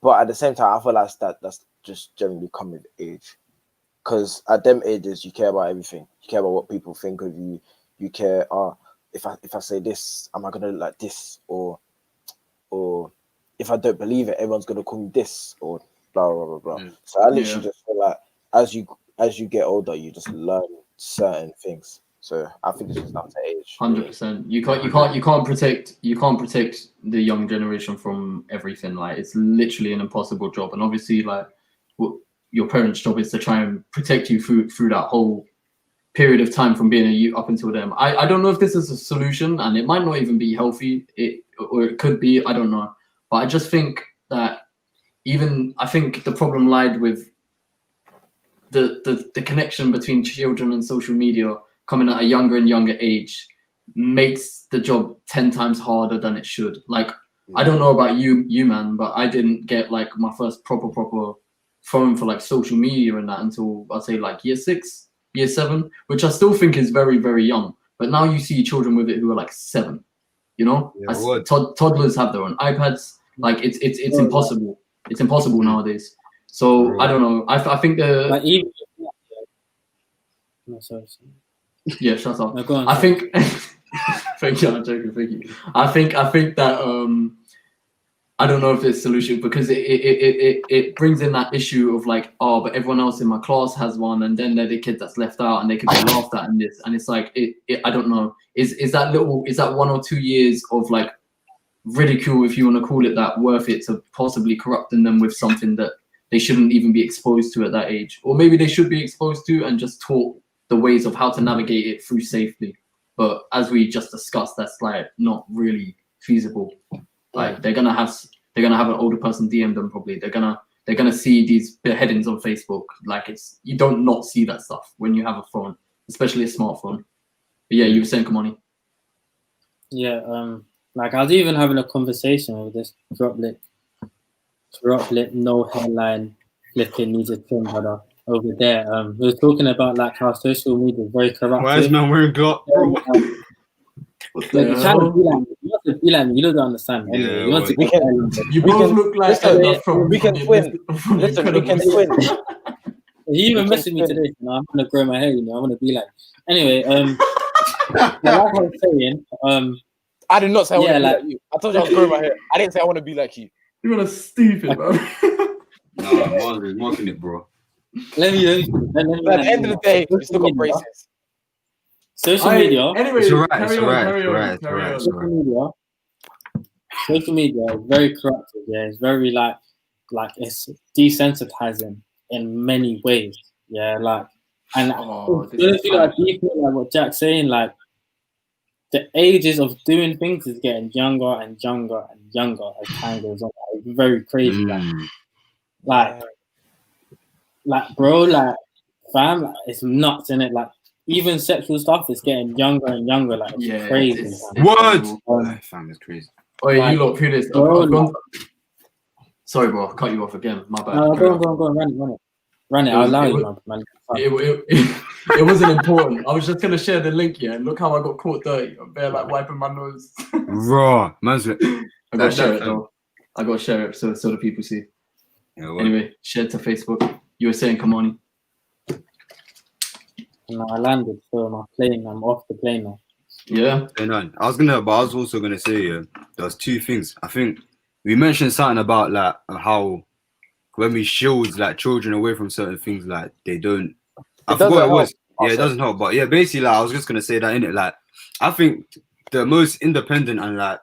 But at the same time, I feel like that's just generally come with age. Because at them ages, you care about everything. You care about what people think of you. You care, if I say this, am I gonna look like this? Or if I don't believe it, everyone's gonna call me this, or blah blah blah blah. So I literally just feel like as you get older, you just learn certain things. So I think it's just down to age.
100%. You can't protect the young generation from everything. Like it's literally an impossible job. And obviously, like your parents' job is to try and protect you through that whole period of time from being a youth up until then. I don't know if this is a solution, and it might not even be healthy. Or it could be. I don't know. But I just think that I think the problem lied with the connection between children and social media coming at a younger and younger age makes the job 10 times harder than it should. Like, I don't know about you man, but I didn't get like my first proper phone for like social media and that until I'd say like year 6, year 7, which I still think is very, very young. But now you see children with it who are like 7, you know? Toddlers have their own iPads. Like it's impossible. It's impossible nowadays. So I don't know. I think
like even no, sorry.
Yeah, shut up.
No, go on,
I think thank you, I'm joking, thank you. I think that I don't know if it's a solution because it brings in that issue of like, oh, but everyone else in my class has one, and then they're the kid that's left out and they could be laughed at and this, and it's like I don't know. Is that 1 or 2 years of like ridicule, if you want to call it that, worth it to possibly corrupting them with something that they shouldn't even be exposed to at that age? Or maybe they should be exposed to and just taught the ways of how to navigate it through safely. But as we just discussed, that's like not really feasible. Like they're gonna have an older person DM them probably. They're gonna see these beheadings on Facebook. Like you don't not see that stuff when you have a phone, especially a smartphone. But yeah, you were saying, Kamani.
Yeah, like I was even having a conversation with this drop lip, no hairline, flipping needs a trim brother over there. We was talking about like how social media is very corrupt.
Why is man wearing gloves, bro?
You're trying to be like me. You want to be like me. You don't understand. Anyway, you want to
we can.
You both look like
we can twin. Listen, we can twin.
He even messaged me today. You know, I'm gonna grow my hair. You know, I'm gonna be like. Anyway, like I was saying,
I did not say I want to be like you. I told you I was growing my hair. I didn't say I want to be like you.
You're gonna stupid, bro.
Nah, I'm mocking it, bro.
Let me
At the end of the day, we still got braces.
Social media.
Anyway,
It's alright.
Social media is very corrupted. Yeah, it's very like it's desensitizing in many ways. Yeah, like and I feel like what Jack's saying, like the ages of doing things is getting younger and younger and younger as time goes on. It's very crazy. Like bro, like fam, it's nuts, innit? Like even sexual stuff is getting younger and younger. Like it's crazy.
What? Fam, it's crazy.
Oh yeah, you look through this.
Bro,
sorry, bro, I cut you off again. My bad.
No, go on, run it. I'll allow you, man.
It wasn't important. I was just gonna share the link here. And look how I got caught dirty. I'm there like wiping my nose.
Raw, man's.
I gotta share it though. I gotta share it so the people see.
Yeah, well.
Anyway, share it to Facebook. You were saying, come on.
No, I landed, so I'm off the plane now.
Yeah.
I was also gonna say there's two things. I think we mentioned something about like how when we shield like children away from certain things, like they don't. I forgot what it was. Yeah, it doesn't help. But yeah, basically, like I was just gonna say that in it. Like I think the most independent and like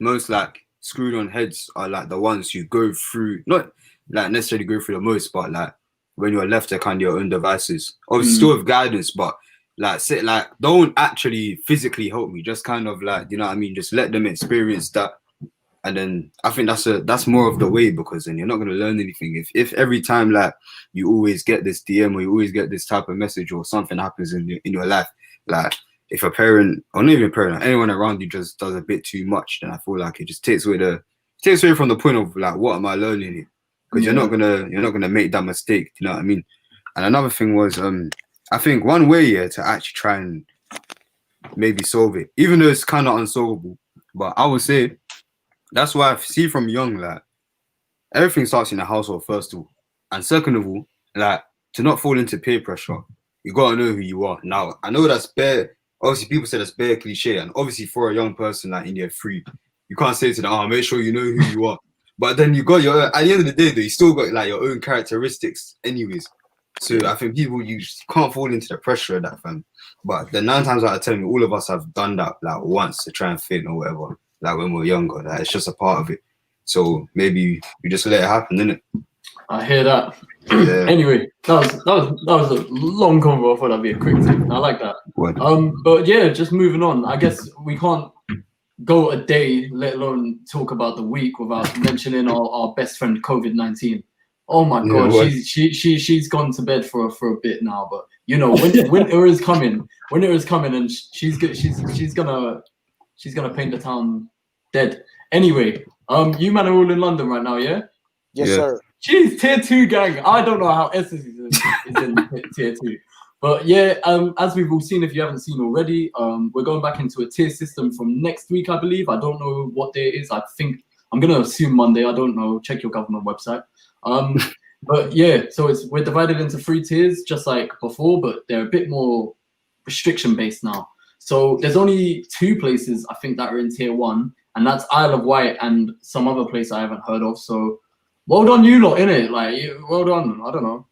most like screwed on heads are like the ones who go through, not like necessarily go through the most, but like when you're left to kind of your own devices, obviously still with guidance, but like say like don't actually physically help me, just kind of like, you know what I mean, just let them experience that. And then I think that's more of the way, because then you're not going to learn anything. If every time like you always get this DM or you always get this type of message or something happens in your life, like if a parent or not even a parent, anyone around you just does a bit too much, then I feel like it just takes away from the point of like, what am I learning here? Because you're not gonna make that mistake. You know what I mean? And another thing was I think one way to actually try and maybe solve it, even though it's kind of unsolvable, but I would say that's why I see from young, like everything starts in the household first of all, and second of all, like to not fall into peer pressure, you gotta know who you are. Now I know that's bare. Obviously, people say that's bare cliche, and obviously for a young person like in year 3, you can't say to them, make sure you know who you are. But then you got at the end of the day, though, you still got like your own characteristics, anyways. So I think you can't fall into the pressure of that, fam. But the 9 times out of 10, all of us have done that like once to try and fit or whatever. Like when we're younger, like it's just a part of it. So maybe you just let it happen, innit?
I hear that.
Yeah.
Anyway, that was a long convo. I thought that'd be a quick thing. I like that.
What?
But yeah, just moving on. I guess we can't go a day, let alone talk about the week, without mentioning our best friend COVID-19. Oh my god, she's gone to bed for a bit now. But you know, winter is coming. Winter is coming, and she's gonna paint the town dead. Anyway, you man are all in London right now, yeah?
Yes, sir.
Jeez, tier 2 gang. I don't know how Essex is in tier 2. But yeah, as we've all seen, if you haven't seen already, we're going back into a tier system from next week, I believe. I don't know what day it is. I think I'm gonna assume Monday. I don't know. Check your government website. But yeah, so we're divided into 3 tiers, just like before, but they're a bit more restriction based now. So there's only 2 places I think that are in tier 1, and that's Isle of Wight and some other place I haven't heard of. So well done, you lot, innit? Like, well done. I don't know.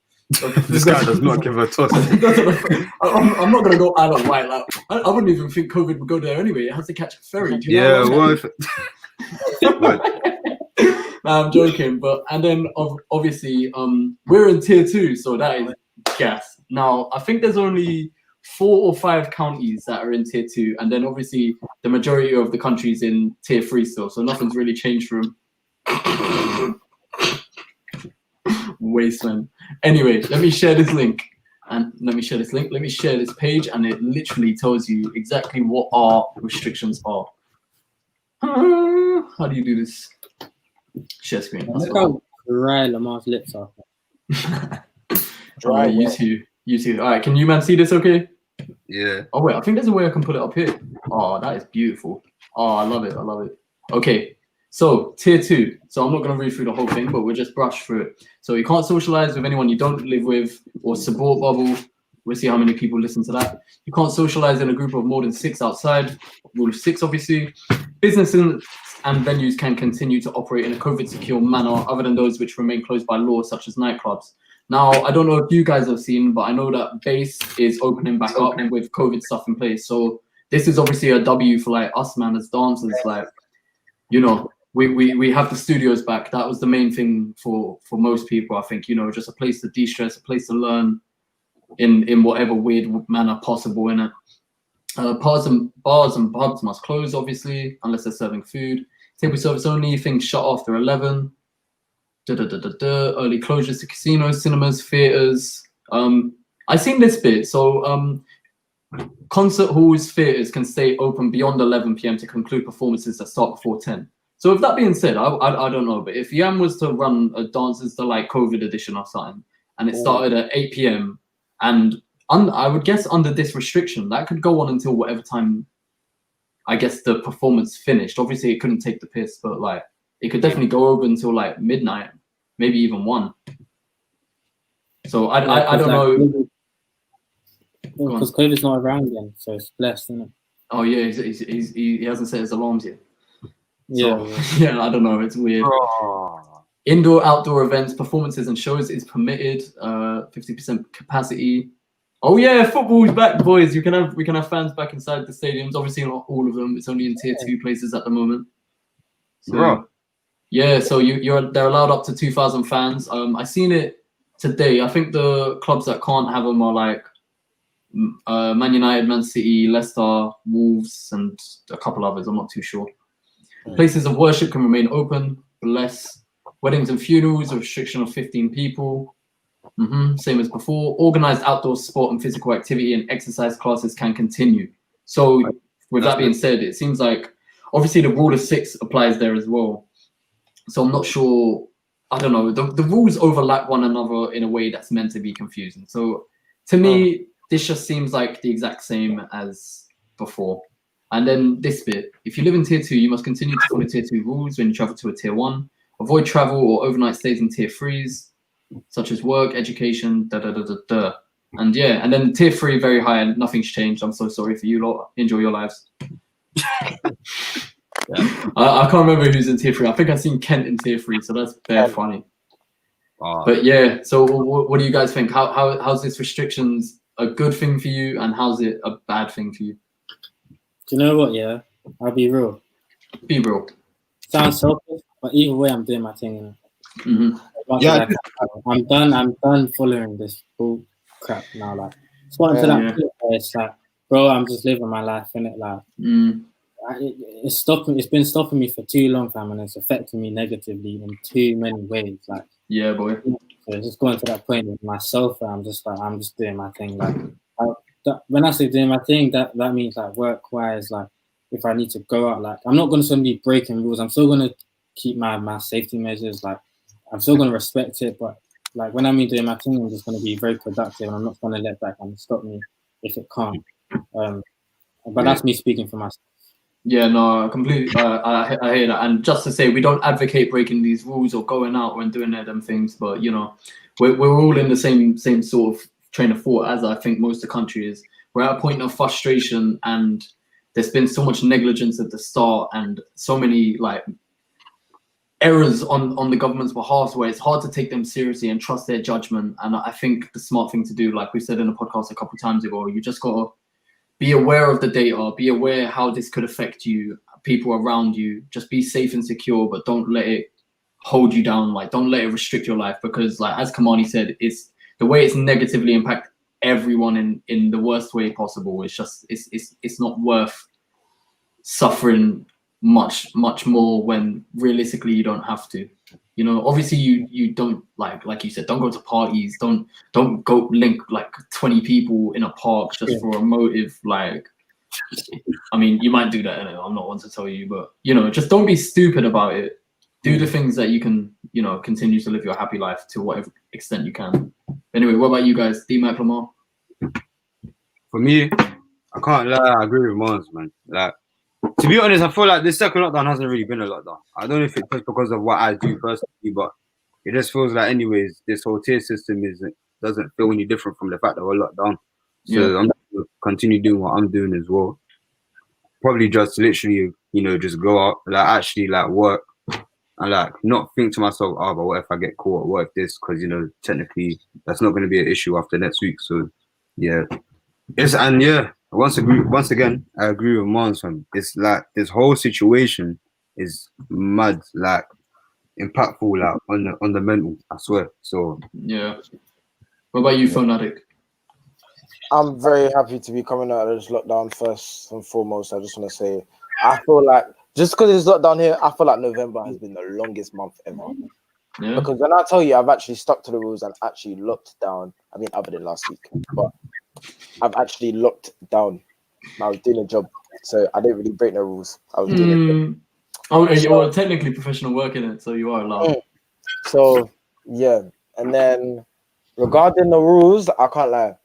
This guy does not give a toss.
I'm not gonna go Isle of Wight. Like, I wouldn't even think COVID would go there anyway. It has to catch a ferry. Do you know Nah, I'm joking. But and then obviously we're in tier 2, so that is gas. Now I think there's only 4 or 5 counties that are in tier 2, and then obviously the majority of the countries in tier 3 still, so nothing's really changed for them. Wasteland. Anyway, let me share this link. And let me share this link. Let me share this page, and it literally tells you exactly what our restrictions are. How do you do this? Share screen.
Look how dry Lamar's lips are.
Dry.
You see. All right, can you man see this? Okay.
Yeah.
Oh wait, I think there's a way I can put it up here. Oh, that is beautiful. Oh, I love it. Okay, so tier 2. So I'm not going to read through the whole thing, but we'll just brush through it. So you can't socialize with anyone you don't live with or support bubble. We'll see how many people listen to that. You can't socialize in a group of more than 6 outside. Rule of 6, obviously. Businesses and venues can continue to operate in a COVID-secure manner other than those which remain closed by law, such as nightclubs. Now, I don't know if you guys have seen, but I know that base is opening back up with COVID stuff in place. So this is obviously a W for like us, man, as dancers. Like, you know, we have the studios back. That was the main thing for most people, I think. You know, just a place to de-stress, a place to learn in whatever weird manner possible. In it, bars and pubs must close, obviously, unless they're serving food. Table service only. Things shut after 11. Early closures to casinos, cinemas, theaters. I seen this bit. So concert halls, theaters can stay open beyond 11 p.m. to conclude performances that start before 10. So with that being said, I don't know, but if Yam was to run a Dances to like COVID edition or something, and it started at 8 p.m. and I would guess under this restriction, that could go on until whatever time, I guess, the performance finished. Obviously, it couldn't take the piss, but like it could definitely go over until like midnight, maybe even 1. So I don't know.
Because COVID's not around then, so it's blessed, isn't it?
Oh yeah, he hasn't set his alarms yet.
Yeah,
so, yeah. I don't know. It's weird. Indoor, outdoor events, performances, and shows is permitted. 50% capacity. Oh yeah, football's back, boys. We can have fans back inside the stadiums. Obviously, not all of them. It's only in tier 2 places at the moment. So, yeah, so they're allowed up to 2,000 fans. I seen it today. I think the clubs that can't have them are like Man United, Man City, Leicester, Wolves, and a couple others. I'm not too sure. Places of worship can remain open. Bless. Weddings and funerals, a restriction of 15 people. Same as before. Organized outdoor sport and physical activity and exercise classes can continue. So with that being said, it seems like obviously the rule of 6 applies there as well. So I'm not sure. I don't know. The rules overlap one another in a way that's meant to be confusing. So to me, this just seems like the exact same as before. And then this bit, if you live in tier 2, you must continue to follow tier 2 rules when you travel to a tier 1. Avoid travel or overnight stays in tier 3s, such as work, education, And yeah, and then tier 3, very high, and nothing's changed. I'm so sorry for you lot. Enjoy your lives. I can't remember who's in tier 3. I think I've seen Kent in tier 3, so that's very funny. But yeah, so what do you guys think? How's this restrictions a good thing for you, and how's it a bad thing for you?
Do you know what? Yeah, I'll be real.
Be real.
Sounds selfish, but either way, I'm doing my thing.
Yeah,
I'm done following this bull crap now. Like, it's gotten to that point where it's like, bro, I'm just living my life, innit? Like, it's been stopping me for too long, fam, and it's affecting me negatively in too many ways. Like,
yeah, boy.
So it's just going to that point with myself, where I'm just doing my thing. Like, when I say doing my thing, that means like work-wise, like if I need to go out, like I'm not going to suddenly be breaking rules. I'm still going to keep my safety measures. Like I'm still going to respect it, but like when I mean doing my thing, I'm just going to be very productive, and I'm not going to let that kind of stop me if it can't. But that's me speaking for myself. Yeah,
no, completely. I hear that, and just to say, we don't advocate breaking these rules or going out and doing them things, but you know, we're all in the same sort of train of thought as I think most of the country is. We're at a point of frustration, and there's been so much negligence at the start, and so many like errors on the government's behalf, where it's hard to take them seriously and trust their judgment. And I think the smart thing to do, like we said in the podcast a couple of times ago, you just gotta be aware of the data, be aware how this could affect you, people around you. Just be safe and secure, but don't let it hold you down. Like, don't let it restrict your life, because like as Kamani said, it's the way it's negatively impact everyone in the worst way possible. It's just it's not worth suffering much more when realistically you don't have to. You know, obviously you don't like you said, don't go to parties, don't go link like 20 people in a park just for a motive. Like, I mean, you might do that anyway. I'm not one to tell you, but you know, just don't be stupid about it. Do the things that you can, you know, continue to live your happy life to whatever extent you can. Anyway, what about you guys? D-Mac, Lamar?
For me, I can't lie, I agree with Mons, man. Like, to be honest, I feel like this second lockdown hasn't really been a lockdown. I don't know if it's just because of what I do personally, but it just feels like, anyways, this whole tier system doesn't feel any different from the fact that we're locked down. So I'm going to continue doing what I'm doing as well. Probably just literally, you know, just go out, like actually like work and like not think to myself, oh, but what if I get caught? What if this? Because, you know, technically that's not going to be an issue after next week. So yeah. Once again, I agree with Mons. It's like this whole situation is mad, like impactful, like on the mental. I swear. So
yeah. What about you, Phone Addict?
I'm very happy to be coming out of this lockdown. First and foremost, I just want to say, I feel like just because it's lockdown here, I feel like November has been the longest month ever. Yeah. Because when I tell you, I've actually stuck to the rules and actually locked down. I mean, other than last week, but I've actually locked down. I was doing a job, so I didn't really break no rules. I was doing it.
Oh, you're technically professional work in it, so you are allowed.
So yeah, and then regarding the rules, I can't lie.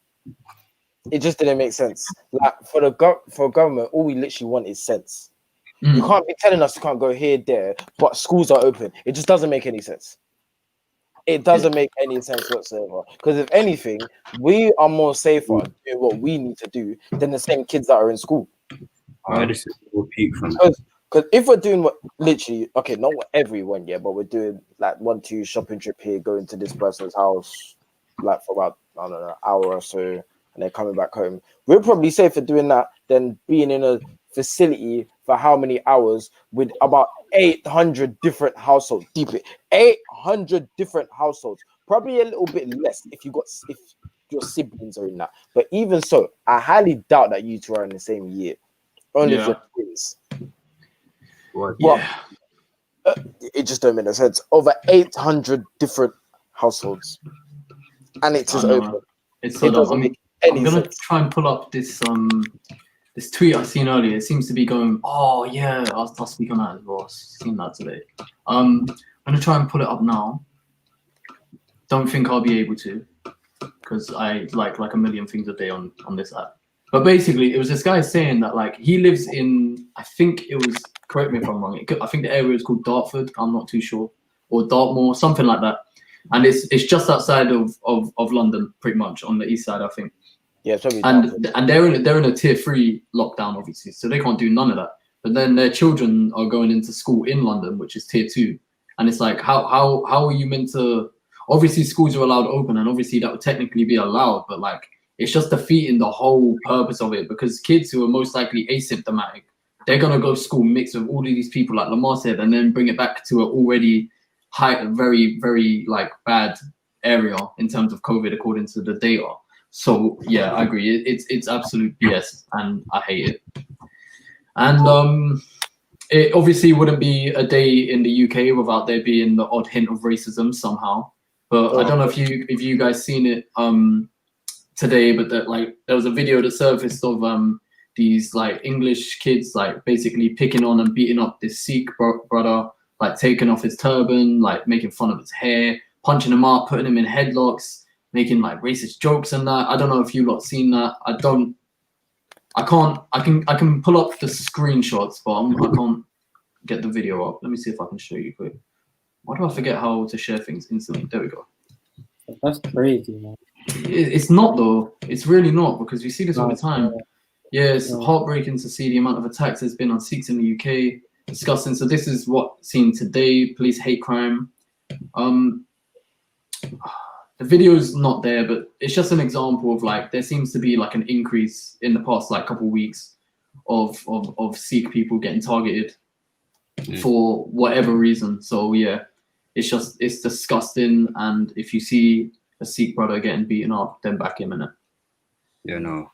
It just didn't make sense. Like for government, all we literally want is sense. You can't be telling us you can't go here, there, but schools are open. It just doesn't make any sense. It doesn't make any sense whatsoever. Because if anything, we are more safer doing what we need to do than the same kids that are in school.
This is a peak from
because if we're doing what literally, okay, not everyone, yeah, but we're doing like 1-2 shopping trip here, going to this person's house, like for about, I don't know, an hour or so, and then coming back home. We're probably safer doing that than being in a facility for how many hours with about 800 different households. Deep it, 800 different households. Probably a little bit less if your siblings are in that. But even so, I highly doubt that you two are in the same year. Only for twins. It just don't make no sense. Over 800 different households, and it is open. It doesn't make any sense.
I'm gonna try and pull up this this tweet I seen earlier. It seems to be going. Oh yeah, I'll speak on that as well. I've seen that today. I'm gonna try and pull it up now. Don't think I'll be able to, because I like a million things a day on this app. But basically, it was this guy saying that like he lives in, I think it was, correct me if I'm wrong, I think the area is called Dartford, I'm not too sure, or Dartmoor, something like that. And it's just outside of London, pretty much, on the east side, I think.
Yeah, probably.
And they're in a tier 3 lockdown, obviously, so they can't do none of that. But then their children are going into school in London, which is tier 2. And it's like, how are you meant to, obviously schools are allowed open, and obviously that would technically be allowed, but like, it's just defeating the whole purpose of it, because kids who are most likely asymptomatic, they're going to go to school mixed with all of these people, like Lamar said, and then bring it back to an already very, very like bad area in terms of COVID, according to the data. So yeah, I agree. It's absolute BS, and I hate it. And it obviously wouldn't be a day in the UK without there being the odd hint of racism somehow. But I don't know if you guys seen it today, but that like there was a video that surfaced of these like English kids like basically picking on and beating up this Sikh brother, like taking off his turban, like making fun of his hair, punching him up, putting him in headlocks, making like racist jokes and that. I don't know if you lot seen that. I can pull up the screenshots, but I can't get the video up. Let me see if I can show you quick. Why do I forget how to share things instantly? There we go.
That's crazy, man.
It's not though. It's really not, because we see this all the time. Yeah, it's heartbreaking to see the amount of attacks there's been on Sikhs in the UK. Disgusting. So this is what seen today. Police hate crime. The video is not there, but it's just an example of like there seems to be like an increase in the past like couple of weeks of Sikh people getting targeted for whatever reason. So yeah, it's disgusting. And if you see a Sikh brother getting beaten up, then back him in it.
Yeah, no.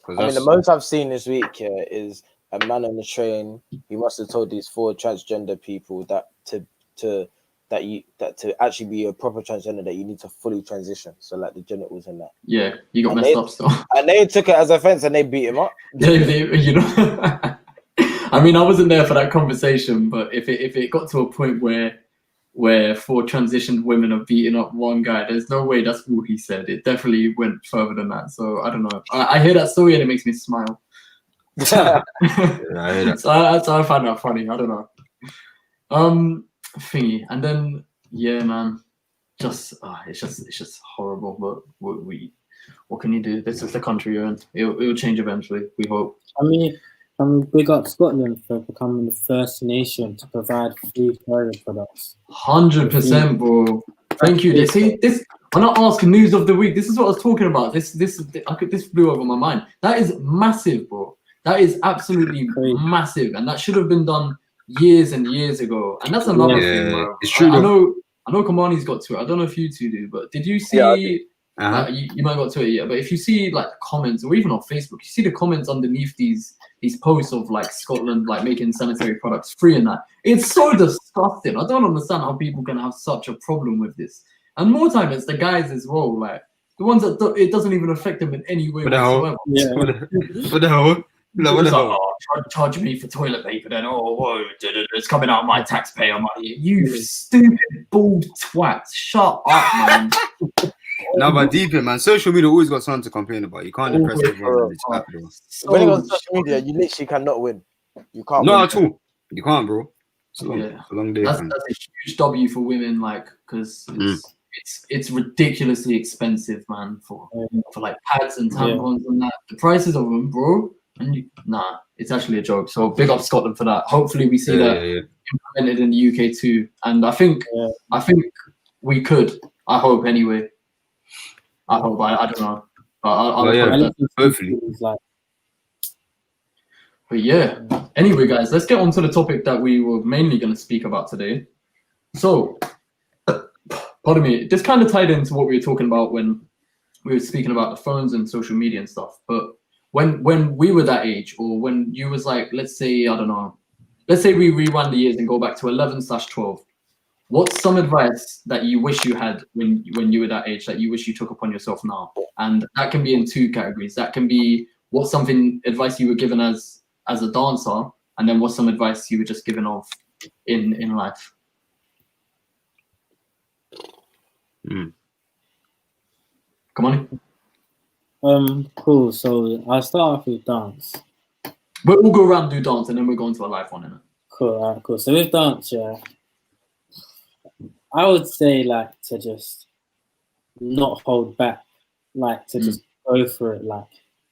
I mean, the most I've seen this week is a man on the train. He must have told these 4 transgender people that to actually be a proper transgender that you need to fully transition. So like the genitals and that.
Yeah, you got
And
messed up still.
And they took it as offense and they beat him up.
You know. I mean, I wasn't there for that conversation, but if it got to a point where 4 transitioned women are beating up one guy, there's no way that's what he said. It definitely went further than that. So I don't know. I hear that story and it makes me smile.
Yeah, I hear that.
So I find that funny. I don't know. Thingy, and then yeah, man, it's just horrible. But what can you do? This is the country you're in. It'll change eventually. We hope.
I mean, big up Scotland for becoming the first nation to provide free toilet products.
100%, bro. Thank you. They see this when I ask news of the week. This is what I was talking about. This blew over my mind. That is massive, bro. That is absolutely massive, and that should have been done years and years ago. And that's another thing, bro.
It's true.
I know Kamani's got to it. I don't know if you two do, but did you see?
Yeah,
you might got to it yet, but if you see like comments or even on Facebook, you see the comments underneath these posts of like Scotland like making sanitary products free and that. It's so disgusting. I don't understand how people can have such a problem with this. And more time, it's the guys as well, like the ones that it doesn't even affect them in any way whatsoever.
Yeah. What the hell? No, what the hell?
Charge me for toilet paper, then whoa, it's coming out of my taxpayer money. You stupid bald twat! Shut up, man.
No, but deep in, man, social media always got something to complain about. You can't depress everyone.
When it goes to social media, you literally cannot win. You can't.
No,
win.
at all. You can't, bro. It's a long day.
That's a huge W for women, like, because it's ridiculously expensive, man, for like pads and tampons and that. The prices of them, bro. And it's actually a joke. So big up Scotland for that. Hopefully we see that implemented in the UK too. And I think we could. I hope anyway. I hope. I don't know.
Hopefully.
But yeah. Anyway, guys, let's get on to the topic that we were mainly going to speak about today. So, pardon me. This kind of tied into what we were talking about when we were speaking about the phones and social media and stuff. But when we were that age, or when you was like, let's say, I don't know, let's say we rewind the years and go back to 11/12. What's some advice that you wish you had when you were that age that you wish you took upon yourself now? And that can be in 2 categories. That can be what's something advice you were given as a dancer, and then what's some advice you were just given off in life. Come on.
Cool. So I'll start off with dance.
We'll all go around and do dance, and then we'll go into a live one, innit?
Cool. All right, cool. So with dance, I would say like to just not hold back, like to just go for it. Like,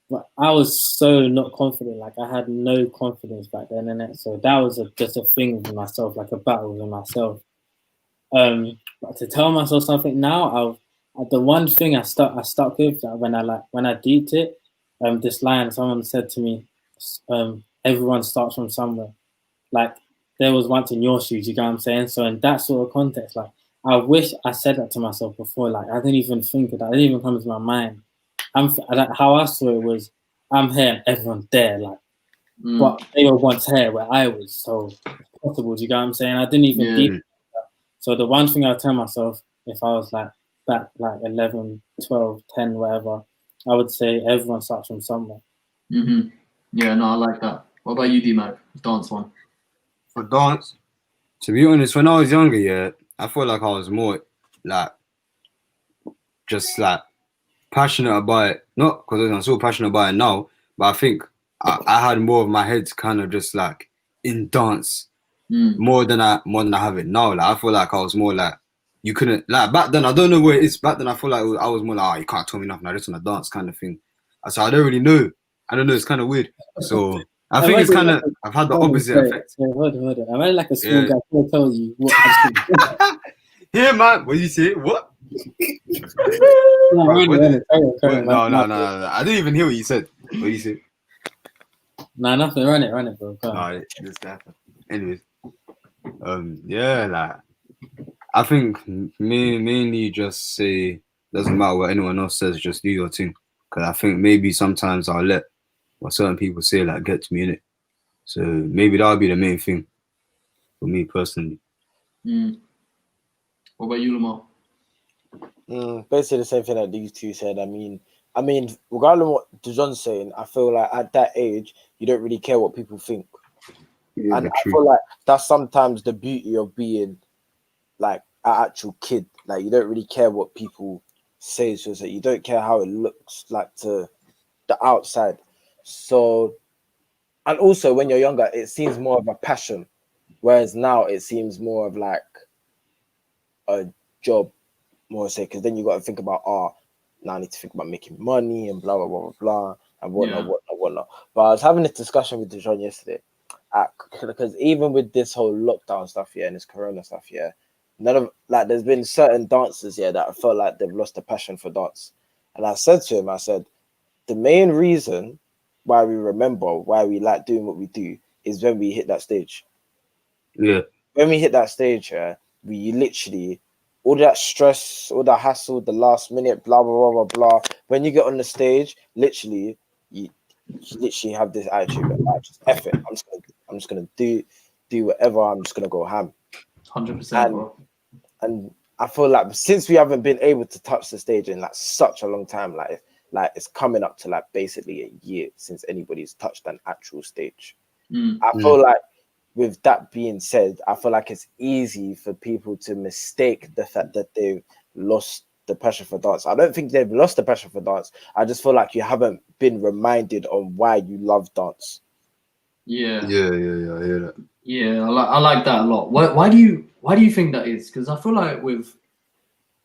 but I was so not confident. Like I had no confidence back then, innit? So that was just a thing with myself, like a battle with myself. But to tell myself something now, the one thing I stuck with when I deeped it, this line someone said to me, everyone starts from somewhere. Like there was once in your shoes, you get what I'm saying? So in that sort of context, like I wish I said that to myself before. Like I didn't even think of that. It didn't even come to my mind. How I saw it was, I'm here and everyone's there. Like, but they were once here where I was. So it's possible. Do you get what I'm saying? I didn't even deep that. So the one thing I tell myself, if I was like back like 11, 12, 10, whatever, I would say everyone starts from somewhere.
Yeah, no, I like that. What about you, D-Mac? Dance one.
For dance, to be honest, when I was younger, I feel like I was more like just like passionate about it. Not because I'm so passionate about it now, but I think I had more of my head kind of just like in dance more than I have it now. Like I feel like I was more like you couldn't like back then. I don't know where it is. Back then I feel like I was more like you can't tell me nothing. I just want to dance kind of thing. So I don't really know. I don't know. It's kind of weird. So I think it's kind of I've had the opposite effect.
Hold on. I'm like a small guy. I'll tell you what.
Yeah, man. What did you say? What?
No.
I didn't even hear what you said. What did you say?
Nah, nothing. Run it, bro.
Alright, this happened. Anyways, like I think mainly just say doesn't matter what anyone else says, just do your thing. Because I think maybe sometimes I'll let what certain people say like get to me in it. So maybe that would be the main thing for me personally.
What about you, Lamar?
Basically the same thing that these two said. I mean, regardless of what Dijon's saying, I feel like at that age you don't really care what people think, and I feel like that's sometimes the beauty of being like an actual kid. Like you don't really care what people say, so that you don't care how it looks like to the outside. So, and also when you're younger, it seems more of a passion, whereas now it seems more of like a job, more say, because then you got to think about now I need to think about making money and blah blah blah blah blah and whatnot. But I was having this discussion with Dijon yesterday, because even with this whole lockdown stuff, and this corona stuff, none of there's been certain dancers that I felt like they've lost the passion for dance. And I said to him, I said, the main reason why we remember why we like doing what we do is when we hit that stage.
Yeah.
When we hit that stage, we literally, all that stress, all that hassle, the last minute, blah, blah, blah, blah, blah. When you get on the stage, literally, you literally have this attitude of like, just F it. I'm just gonna do whatever. I'm just gonna go ham.
100%, bro.
And I feel like since we haven't been able to touch the stage in like such a long time, like it's coming up to like basically a year since anybody's touched an actual stage. I feel like, with that being said, I feel like it's easy for people to mistake the fact that they've lost the passion for dance. I don't think they've lost the passion for dance. I just feel like you haven't been reminded on why you love dance.
Yeah.
I hear that.
Yeah, I like that a lot. Why do you think that is? Because I feel like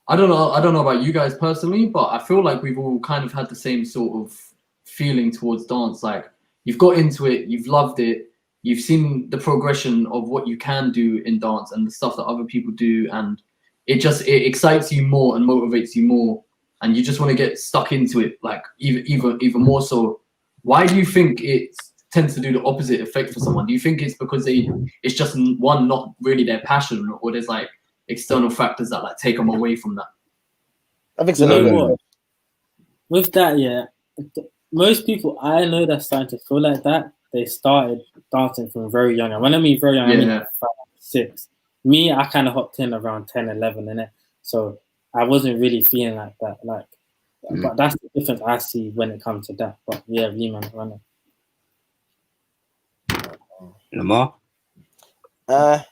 I don't know about you guys personally, but I feel like we've all kind of had the same sort of feeling towards dance. Like you've got into it, you've loved it, you've seen the progression of what you can do in dance and the stuff that other people do, and it excites you more and motivates you more, and you just want to get stuck into it, like even more so. Why do you think it tends to do the opposite effect for someone? Do you think it's because it's just one, not really their passion, or there's like external factors that like take them away from that?
I think so.
With that, most people I know that's starting to feel like that, they started dancing from very young. And when I mean very young, I mean 5, 6. Me, I kind of hopped in around 10, 11, innit? So I wasn't really feeling like that. But that's the difference I see when it comes to that. But yeah, man, running.
Lamar?
Yeah,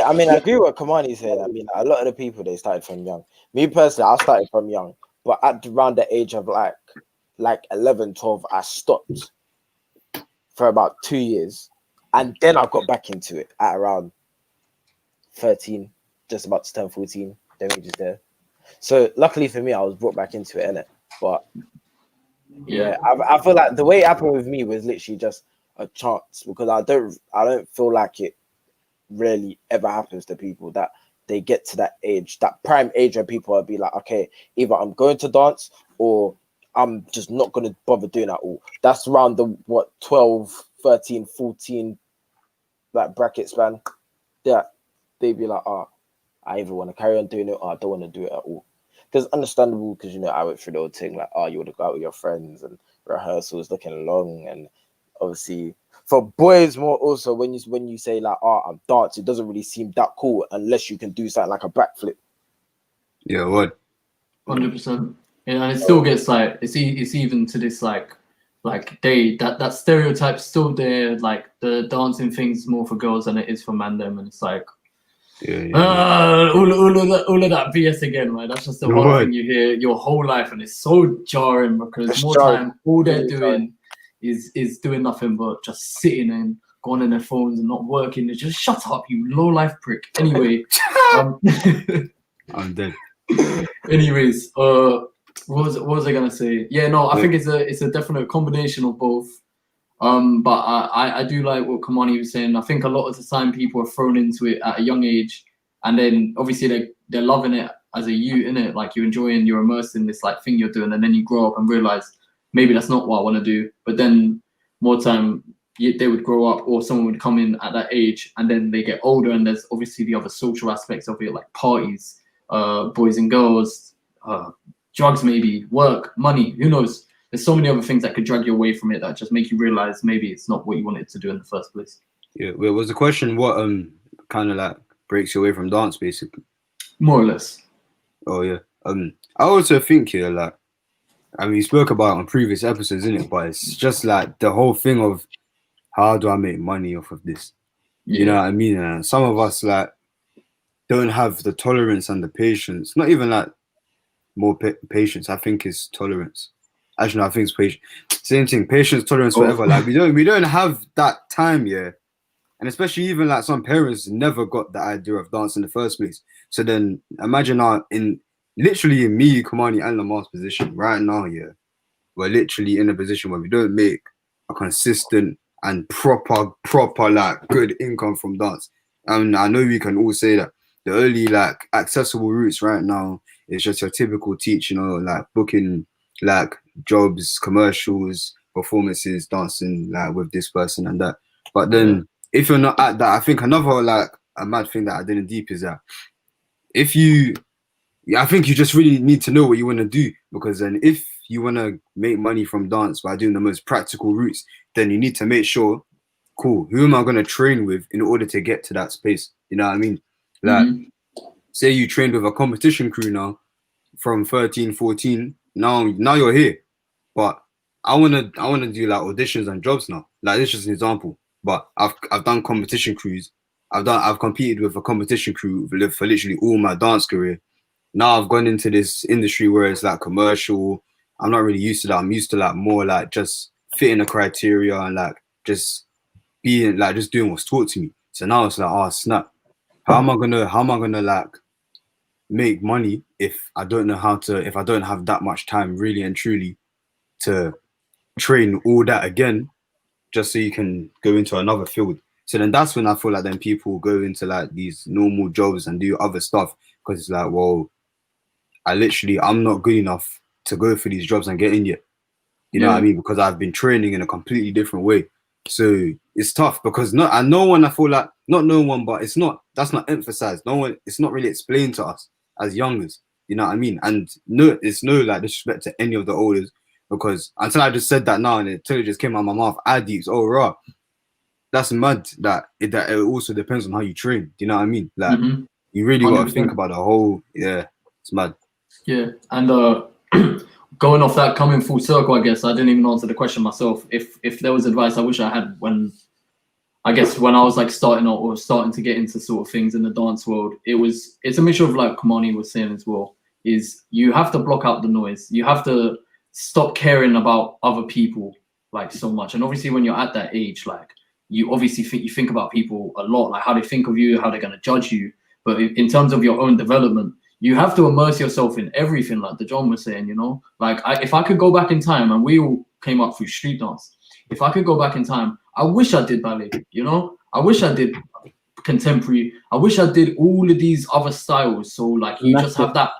I mean, I agree with what Kamani said. I mean, a lot of the people, they started from young. Me personally, I started from young, but at around the age of like 11, 12, I stopped for about 2 years, and then I got back into it at around 13, just about to turn 14. Then we just there. So luckily for me, I was brought back into it, innit? But yeah, I feel like the way it happened with me was literally just a chance, because I don't feel like it really ever happens to people that they get to that age, that prime age where people will be like, okay, either I'm going to dance or I'm just not going to bother doing that all. That's around the 12, 13, 14 like bracket span. Yeah, they'd be like, I either want to carry on doing it or I don't want to do it at all. Because understandable, because I went through the whole thing like, you would go out with your friends and rehearsals looking long, and obviously for boys more also, when you say like, I'm dance, it doesn't really seem that cool unless you can do something like a backflip.
Yeah, what?
100%. And it still gets like it's even to this like that stereotype's still there. Like the dancing thing's more for girls than it is for man them, and it's like all of that BS again, right? That's just the one thing you hear your whole life, and it's so jarring because time all they're doing is doing nothing but just sitting and going on their phones and not working. It's just shut up, you low life prick. Anyway,
I'm dead.
Anyways, what was I gonna say? Yeah, no, I think it's a definite combination of both. But I do like what Kamani was saying. I think a lot of the time people are thrown into it at a young age, and then obviously they're loving it as a youth, innit? Like you're enjoying, you're immersed in this like thing you're doing, and then you grow up and realize maybe that's not what I want to do. But then more time they would grow up, or someone would come in at that age, and then they get older, and there's obviously the other social aspects of it, like parties, boys and girls, drugs, maybe work, money, who knows. there's so many other things that could drag you away from it that just make you realize maybe it's not what you wanted to do in the first place.
Yeah. Wait, was the question what kind of like breaks you away from dance, basically?
More or less.
Oh yeah. I also think here, like, I mean, we spoke about it on previous episodes, isn't it? But it's just like the whole thing of how do I make money off of this? You know what I mean? And some of us like don't have the tolerance and the patience. Not even like more patience. I think it's tolerance. Actually, no, I think it's patience. Same thing. Patience, tolerance, whatever. Like we don't have that time, yeah. And especially even like some parents never got the idea of dance in the first place. So then imagine now in literally in me, Kamani, and Lamar's position right now, yeah, we're literally in a position where we don't make a consistent and proper like good income from dance. And I know we can all say that the only like accessible routes right now is just your typical teach, like booking like jobs, commercials, performances, dancing like with this person and that. But then if you're not at that, I think another like a mad thing that I didn't deep is that I think you just really need to know what you want to do, because then if you want to make money from dance by doing the most practical routes, then you need to make sure, cool, who am I going to train with in order to get to that space? You know what I mean? Like, say you trained with a competition crew now from 13, 14, now you're here. But I wanna do like auditions and jobs now. Like, this is just an example. But I've done competition crews. I've competed with a competition crew for literally all my dance career. Now I've gone into this industry where it's like commercial. I'm not really used to that. I'm used to like more like just fitting the criteria and like just being like just doing what's taught to me. So now it's like, oh snap, how am I gonna like make money if I don't have that much time really and truly to train all that again just so you can go into another field. So then that's when I feel like then people go into like these normal jobs and do other stuff, because it's like, well, I'm not good enough to go for these jobs and get in yet. You know what I mean? Because I've been training in a completely different way. So it's tough because that's not emphasized. It's not really explained to us as youngers. You know what I mean? And no, it's no like disrespect to any of the elders, because until I just said that now and until it just came out of my mouth, oh right, that's mad that it also depends on how you train. Do you know what I mean? Like you really got to think about the whole, it's mad.
Yeah, and going off that, coming full circle, I guess I didn't even answer the question myself. If there was advice I wish I had when I was like starting out or starting to get into sort of things in the dance world, it's a mixture of like Kamani was saying as well, is you have to block out the noise. You have to stop caring about other people like so much. And obviously when you're at that age, like you obviously think about people a lot, like how they think of you, how they're going to judge you. But in terms of your own development, you have to immerse yourself in everything, like the John was saying, Like, if I could go back in time, and we all came up through street dance, if I could go back in time, I wish I did ballet, I wish I did contemporary. I wish I did all of these other styles. So, like, you just have that,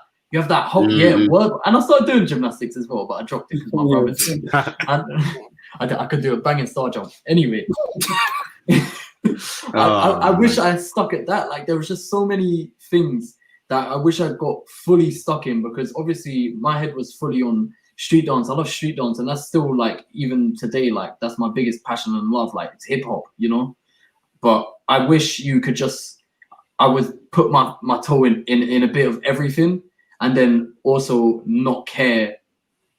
whole, word. And I started doing gymnastics as well, but I dropped it because my brother did. And I could do a banging star jump. Anyway. I wish I stuck at that. Like, there was just so many things that I wish I got fully stuck in, because obviously my head was fully on street dance. I love street dance, and that's still like, even today, like that's my biggest passion and love. Like, it's hip hop, But I wish I would put my toe in a bit of everything, and then also not care.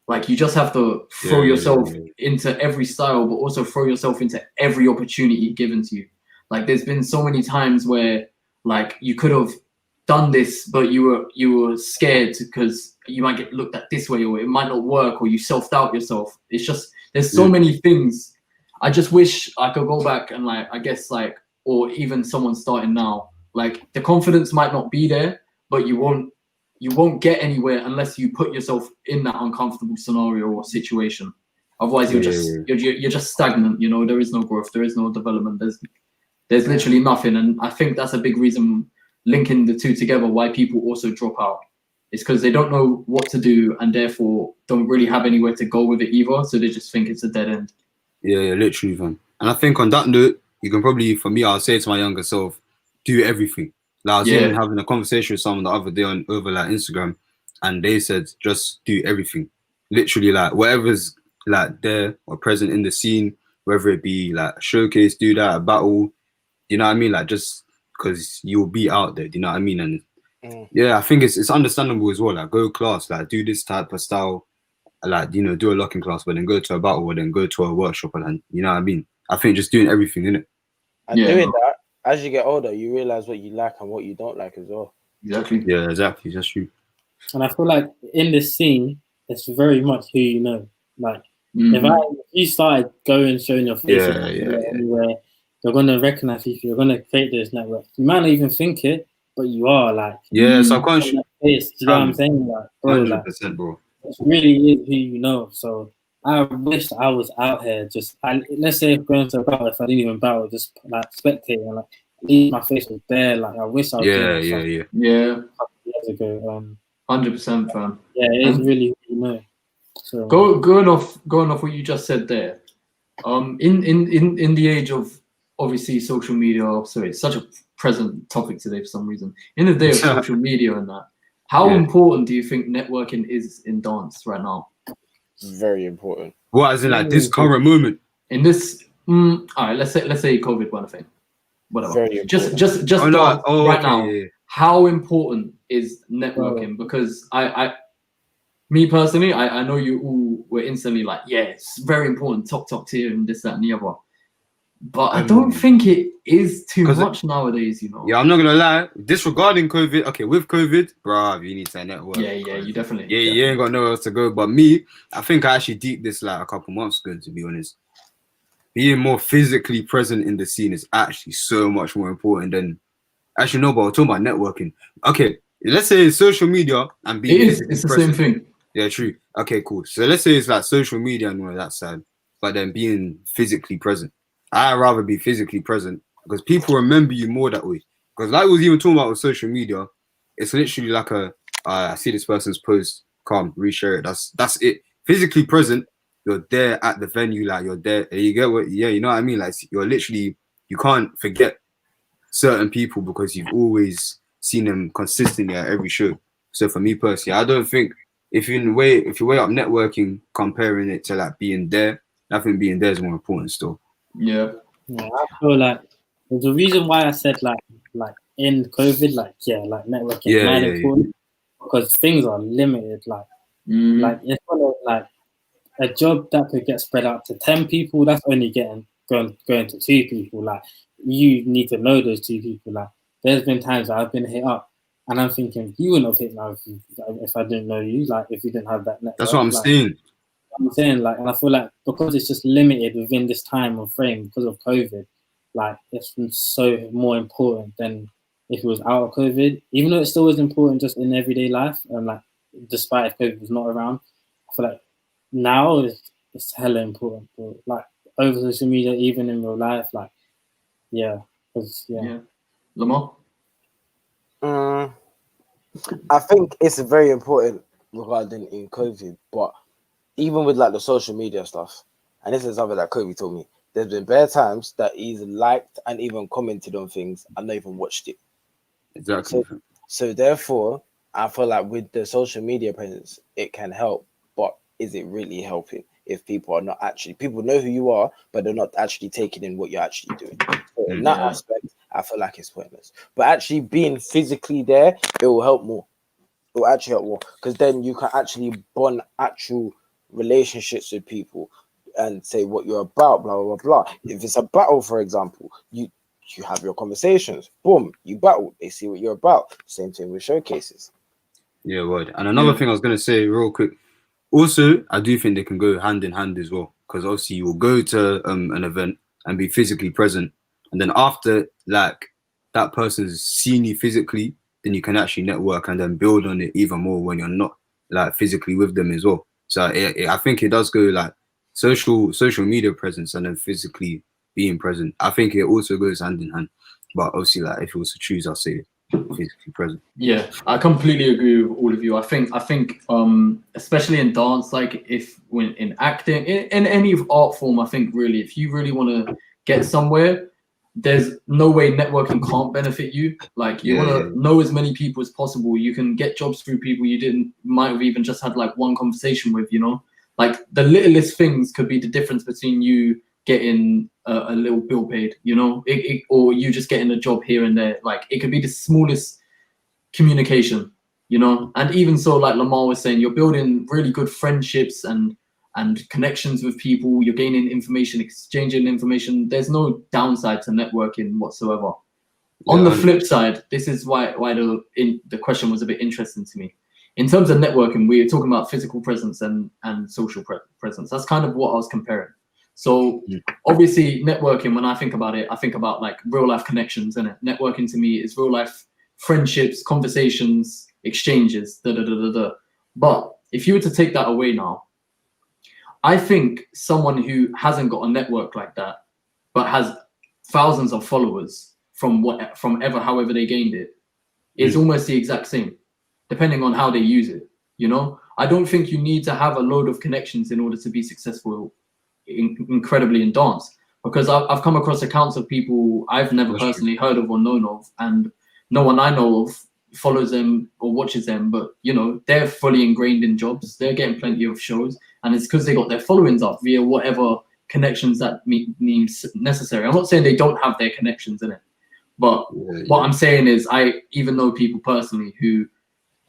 Like, you just have to throw yourself into every style, but also throw yourself into every opportunity given to you. Like, there's been so many times where like you could have done this, but you were scared because you might get looked at this way, or it might not work, or you self-doubt yourself. It's just, there's so many things. I just wish I could go back and like, I guess like, or even someone starting now, like the confidence might not be there, but you won't get anywhere unless you put yourself in that uncomfortable scenario or situation. Otherwise you're just stagnant, there is no growth, there is no development, there's literally nothing. And I think that's a big reason, linking the two together, why people also drop out. It's because they don't know what to do, and therefore don't really have anywhere to go with it either. So they just think it's a dead end.
Yeah, literally, man. And I think on that note, you can probably, for me, I'll say to my younger self, do everything. Like, I was even having a conversation with someone the other day over like Instagram, and they said, just do everything. Literally, like whatever's like there or present in the scene, whether it be like a showcase, do that, a battle, you know what I mean? Like just because you'll be out there, do you know what I mean? And yeah, I think it's understandable as well. Like go class, like do this type of style, like you know, do a locking class, but then go to a battle, or then go to a workshop, and you know what I mean? I think just doing everything in it.
And doing that, as you get older, you realize what you like and what you don't like as well.
Exactly.
Yeah, exactly. That's true.
And I feel like in this scene, it's very much who you know. Like if you started going showing your face anywhere, you're gonna recognize people. You're gonna create those networks. You might not even think it, but you are like
subconscious.
Do you know what I'm saying? Like, bro,
100%, bro.
It really is who you know. So I wish I was out here. Just let's say going to a battle, if I didn't even battle, just like spectating, like at least my face was there. Like I wish I was
yeah.
years ago.
100%, fam.
Yeah, it is really who you know. So
going off what you just said there. In the age of obviously social media, sorry, it's such a present topic today for some reason. In the day of social media and that, how important do you think networking is in dance right now?
Very important.
What, as in like this current moment?
In this, all right, let's say COVID one thing, whatever.
Very important.
Just right now. Yeah. How important is networking? Because me personally, I know you all were instantly like, yeah, it's very important. Top tier and this, that, and the other. But I don't think it is too much nowadays, you know.
Yeah, I'm not gonna lie. Disregarding COVID, okay, with COVID, bruv, you need to network.
Yeah, you definitely.
Yeah, you ain't got nowhere else to go. But me, I think I actually deeped this like a couple months ago, to be honest. Being more physically present in the scene is actually so much more important than actually no, but we're talking about networking. Okay, let's say it's social media and being
it's the same thing.
Yeah, true. Okay, cool. So let's say it's like social media and all that side, but then being physically present. I'd rather be physically present because people remember you more that way. Because like we was even talking about with social media, it's literally like I see this person's post, come, reshare it. That's it. Physically present, you're there at the venue, like you're there. You get what? Yeah, you know what I mean. Like you're literally, you can't forget certain people because you've always seen them consistently at every show. So for me personally, I don't think if you weigh up networking, comparing it to like being there, I think being there is more important still.
Yeah,
I feel like the reason why I said like in COVID, like networking is important because things are limited. Like it's like a job that could get spread out to 10 people, that's only going to 2 people. Like you need to know those 2 people. Like there's been times I've been hit up and I'm thinking you wouldn't have hit me if I didn't know you. Like if you didn't have that network.
That's what I'm saying.
I'm saying, like, and I feel like because it's just limited within this time of frame because of COVID, like it's so more important than if it was out of COVID. Even though it still is important just in everyday life, and like despite if COVID was not around, I feel like now it's hella important. But, like over social media, even in real life, like
Lamar.
I think it's very important regarding in COVID, but even with like the social media stuff, and this is something that Kobe told me, there's been bare times that he's liked and even commented on things and not even watched it.
Exactly.
So therefore, I feel like with the social media presence, it can help, but is it really helping if people know who you are, but they're not actually taking in what you're actually doing? So in that aspect, I feel like it's pointless. But actually being physically there, it will help more. It will actually help more because then you can actually bond actual relationships with people and say what you're about, blah blah blah. If it's a battle, for example, you have your conversations, boom, you battle, they see what you're about. Same thing with showcases.
Yeah, word. And another thing I was gonna say real quick, also I do think they can go hand in hand as well, because obviously you will go to an event and be physically present, and then after like that person's seen you physically, then you can actually network and then build on it even more when you're not like physically with them as well. So I think it does go like social media presence and then physically being present. I think it also goes hand in hand. But obviously, like if it was to choose, I'll say physically present.
Yeah, I completely agree with all of you. I think especially in dance, like if when in acting, in any art form, I think really if you really want to get somewhere, there's no way networking can't benefit you. Like you want to know as many people as possible. You can get jobs through people you might have even just had like one conversation with, you know. Like the littlest things could be the difference between you getting a little bill paid, you know, or you just getting a job here and there. Like it could be the smallest communication, you know. And even so, like Lamar was saying, you're building really good friendships and connections with people. You're gaining information, exchanging information. There's no downside to networking whatsoever. On the flip side, this is why the question was a bit interesting to me. In terms of networking, we're talking about physical presence and social presence. That's kind of what I was comparing. So obviously networking, when I think about it, I think about like real life connections, and networking to me is real life friendships, conversations, exchanges, But if you were to take that away now, I think someone who hasn't got a network like that, but has thousands of followers from however they gained it, is almost the exact same, depending on how they use it. You know, I don't think you need to have a load of connections in order to be successful incredibly in dance, because I've come across accounts of people I've never personally heard of or known of, and no one I know of follows them or watches them, but you know, they're fully ingrained in jobs, they're getting plenty of shows, and it's because they got their followings up via whatever connections that means necessary. I'm not saying they don't have their connections in it, but what I'm saying is I even know people personally who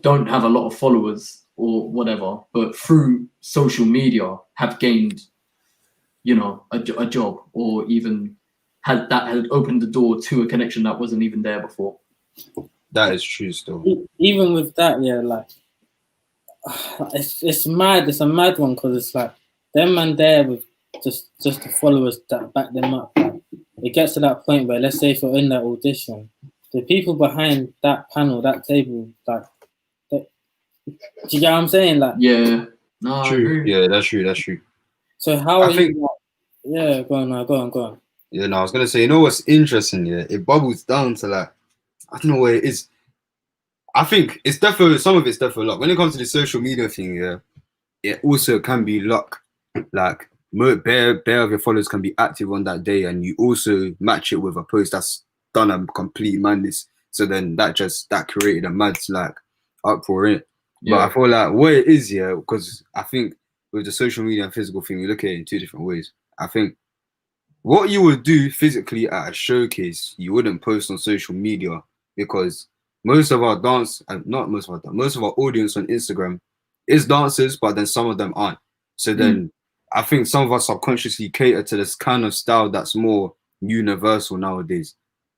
don't have a lot of followers or whatever, but through social media have gained, you know, a job, or even had opened the door to a connection that wasn't even there before.
That is true still.
Even with that, yeah, like it's mad. It's a mad one, because it's like them man there with just the followers that back them up. Like, it gets to that point where, let's say if you're in that audition, the people behind that panel, that table, like, do you get what I'm saying? Like,
yeah, no,
true. Yeah, that's true. That's true.
So how are you? Like, yeah, go on.
Yeah, no, I was gonna say, you know what's interesting? Yeah, it bubbles down to like, I don't know where it is. I think it's definitely, some of it's definitely luck. When it comes to the social media thing, yeah, it also can be luck. Like, bare of your followers can be active on that day, and you also match it with a post that's done a complete madness. So then that created a mad like uproar in it. Yeah. But I feel like what it is, yeah, because I think with the social media and physical thing, we look at it in two different ways. I think what you would do physically at a showcase, you wouldn't post on social media, because most of our audience on Instagram is dancers, but then some of them aren't. So then I think some of us subconsciously cater to this kind of style that's more universal nowadays.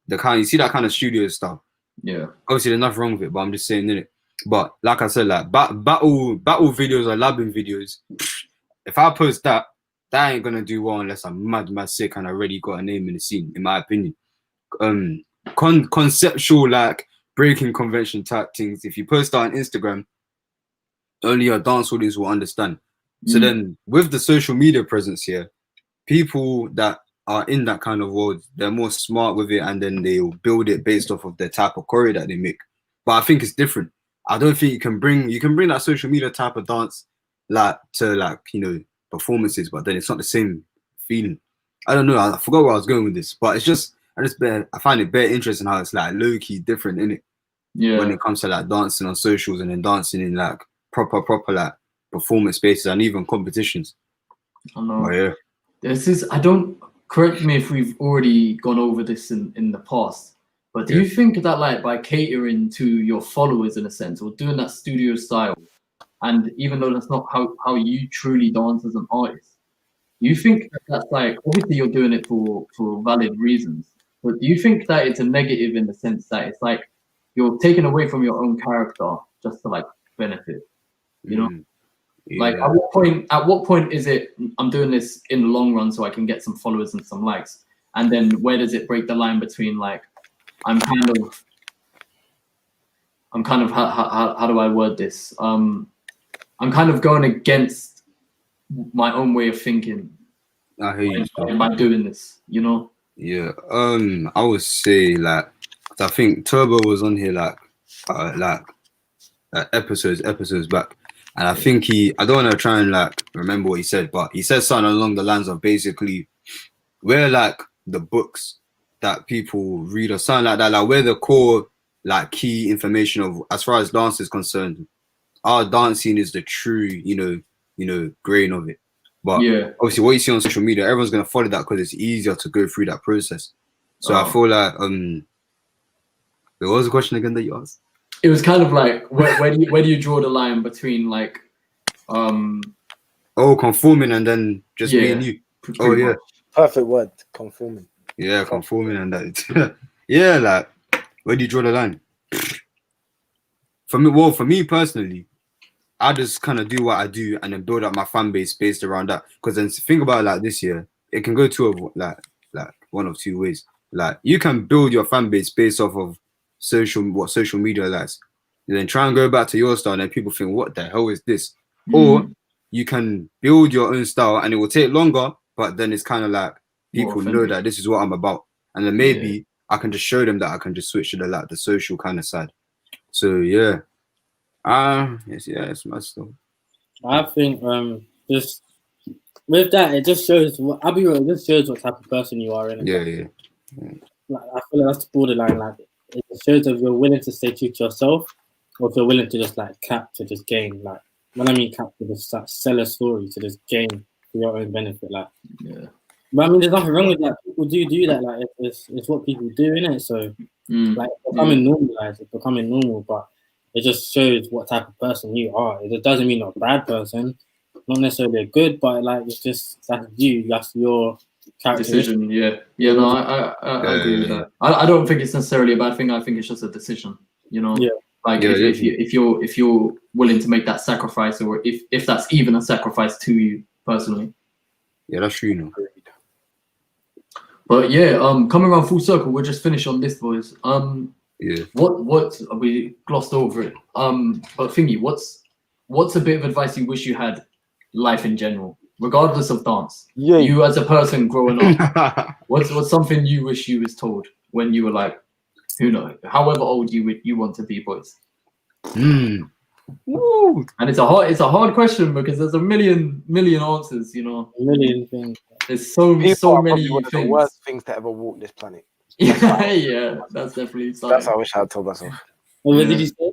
You see that kind of studio style.
Yeah.
Obviously, there's nothing wrong with it, but I'm just saying, innit? But like I said, like battle videos or labbing videos, if I post that ain't gonna do well unless I'm mad sick and I already got a name in the scene, in my opinion. Conceptual, like breaking convention type things, if you post that on Instagram, only your dance audience will understand. So then with the social media presence here, people that are in that kind of world, they're more smart with it, and then they'll build it based off of the type of choreo that they make. But I think it's different. I don't think you can bring that social media type of dance like to, like, you know, performances, but then it's not the same feeling. I don't know. I forgot where I was going with this, but it's just I find it very interesting how it's like low key different, innit?
Yeah.
When it comes to like dancing on socials and then dancing in like proper like performance spaces and even competitions.
I know.
Oh, yeah.
Correct me if we've already gone over this in the past, but do you think that, like, by catering to your followers in a sense, or doing that studio style, and even though that's not how you truly dance as an artist, do you think that's like, obviously you're doing it for valid reasons, but do you think that it's a negative in the sense that it's like you're taking away from your own character just to like benefit, you know? Yeah. Like at what point is it, I'm doing this in the long run so I can get some followers and some likes, and then where does it break the line between like I'm kind of how do I word this? I'm kind of going against my own way of thinking.
I hear you
by doing this, you know? Yeah.
I would say, like, I think Turbo was on here episodes back, and I think I don't want to try and like remember what he said, but he said something along the lines of basically we're like the books that people read or something like that. Like, we're the core, like, key information of, as far as dance is concerned. Our dance scene is the true, you know, grain of it. But obviously, what you see on social media, everyone's gonna follow that because it's easier to go through that process. So I feel like wait, what was the question again that you asked?
It was kind of like where do you draw the line between like
conforming and then just being you. Oh yeah,
perfect word, conforming.
Yeah, conforming and that. Yeah, like where do you draw the line? For me personally, I just kind of do what I do and then build up my fan base based around that. Because then think about it like this year, it can go one of two ways. Like you can build your fan base based off of what social media likes. And then try and go back to your style and then people think, what the hell is this? Or you can build your own style and it will take longer, but then it's kind of like people know that this is what I'm about. And then maybe I can just show them that I can just switch to the social kind of side. So yeah. It's my stuff.
I think just with that, it just shows. I'll be real. It just shows what type of person you are.
Yeah.
Like, I feel like that's borderline. Like it shows if you're willing to stay true to yourself, or if you're willing to just like cap to just gain. Like when I mean cap to just like, sell a story to just gain for your own benefit. Like But I mean, there's nothing wrong with that. People do that. Like it's what people do, innit? So like it's becoming normalized. It's becoming normal, but it just shows what type of person you are. It doesn't mean you're a bad person, not necessarily a good, but like it's just that's you. That's your
decision. Yeah. No, I agree with that. I don't think it's necessarily a bad thing. I think it's just a decision. Like if you're willing to make that sacrifice, or if that's even a sacrifice to you personally.
Yeah, that's true.
But yeah, coming around full circle, we'll just finish on this, boys. What we glossed over it. But thingy, what's a bit of advice you wish you had life in general, regardless of dance? Yeah. You as a person growing up, what's something you wish you was told when you were like, who knows, however old you want to be, boys? Woo. And it's a hard question because there's a million answers,
A million things.
There's so many
one of the worst things to ever walk this planet.
Yeah, that's definitely something.
That's how I wish I had told myself.
What did you say?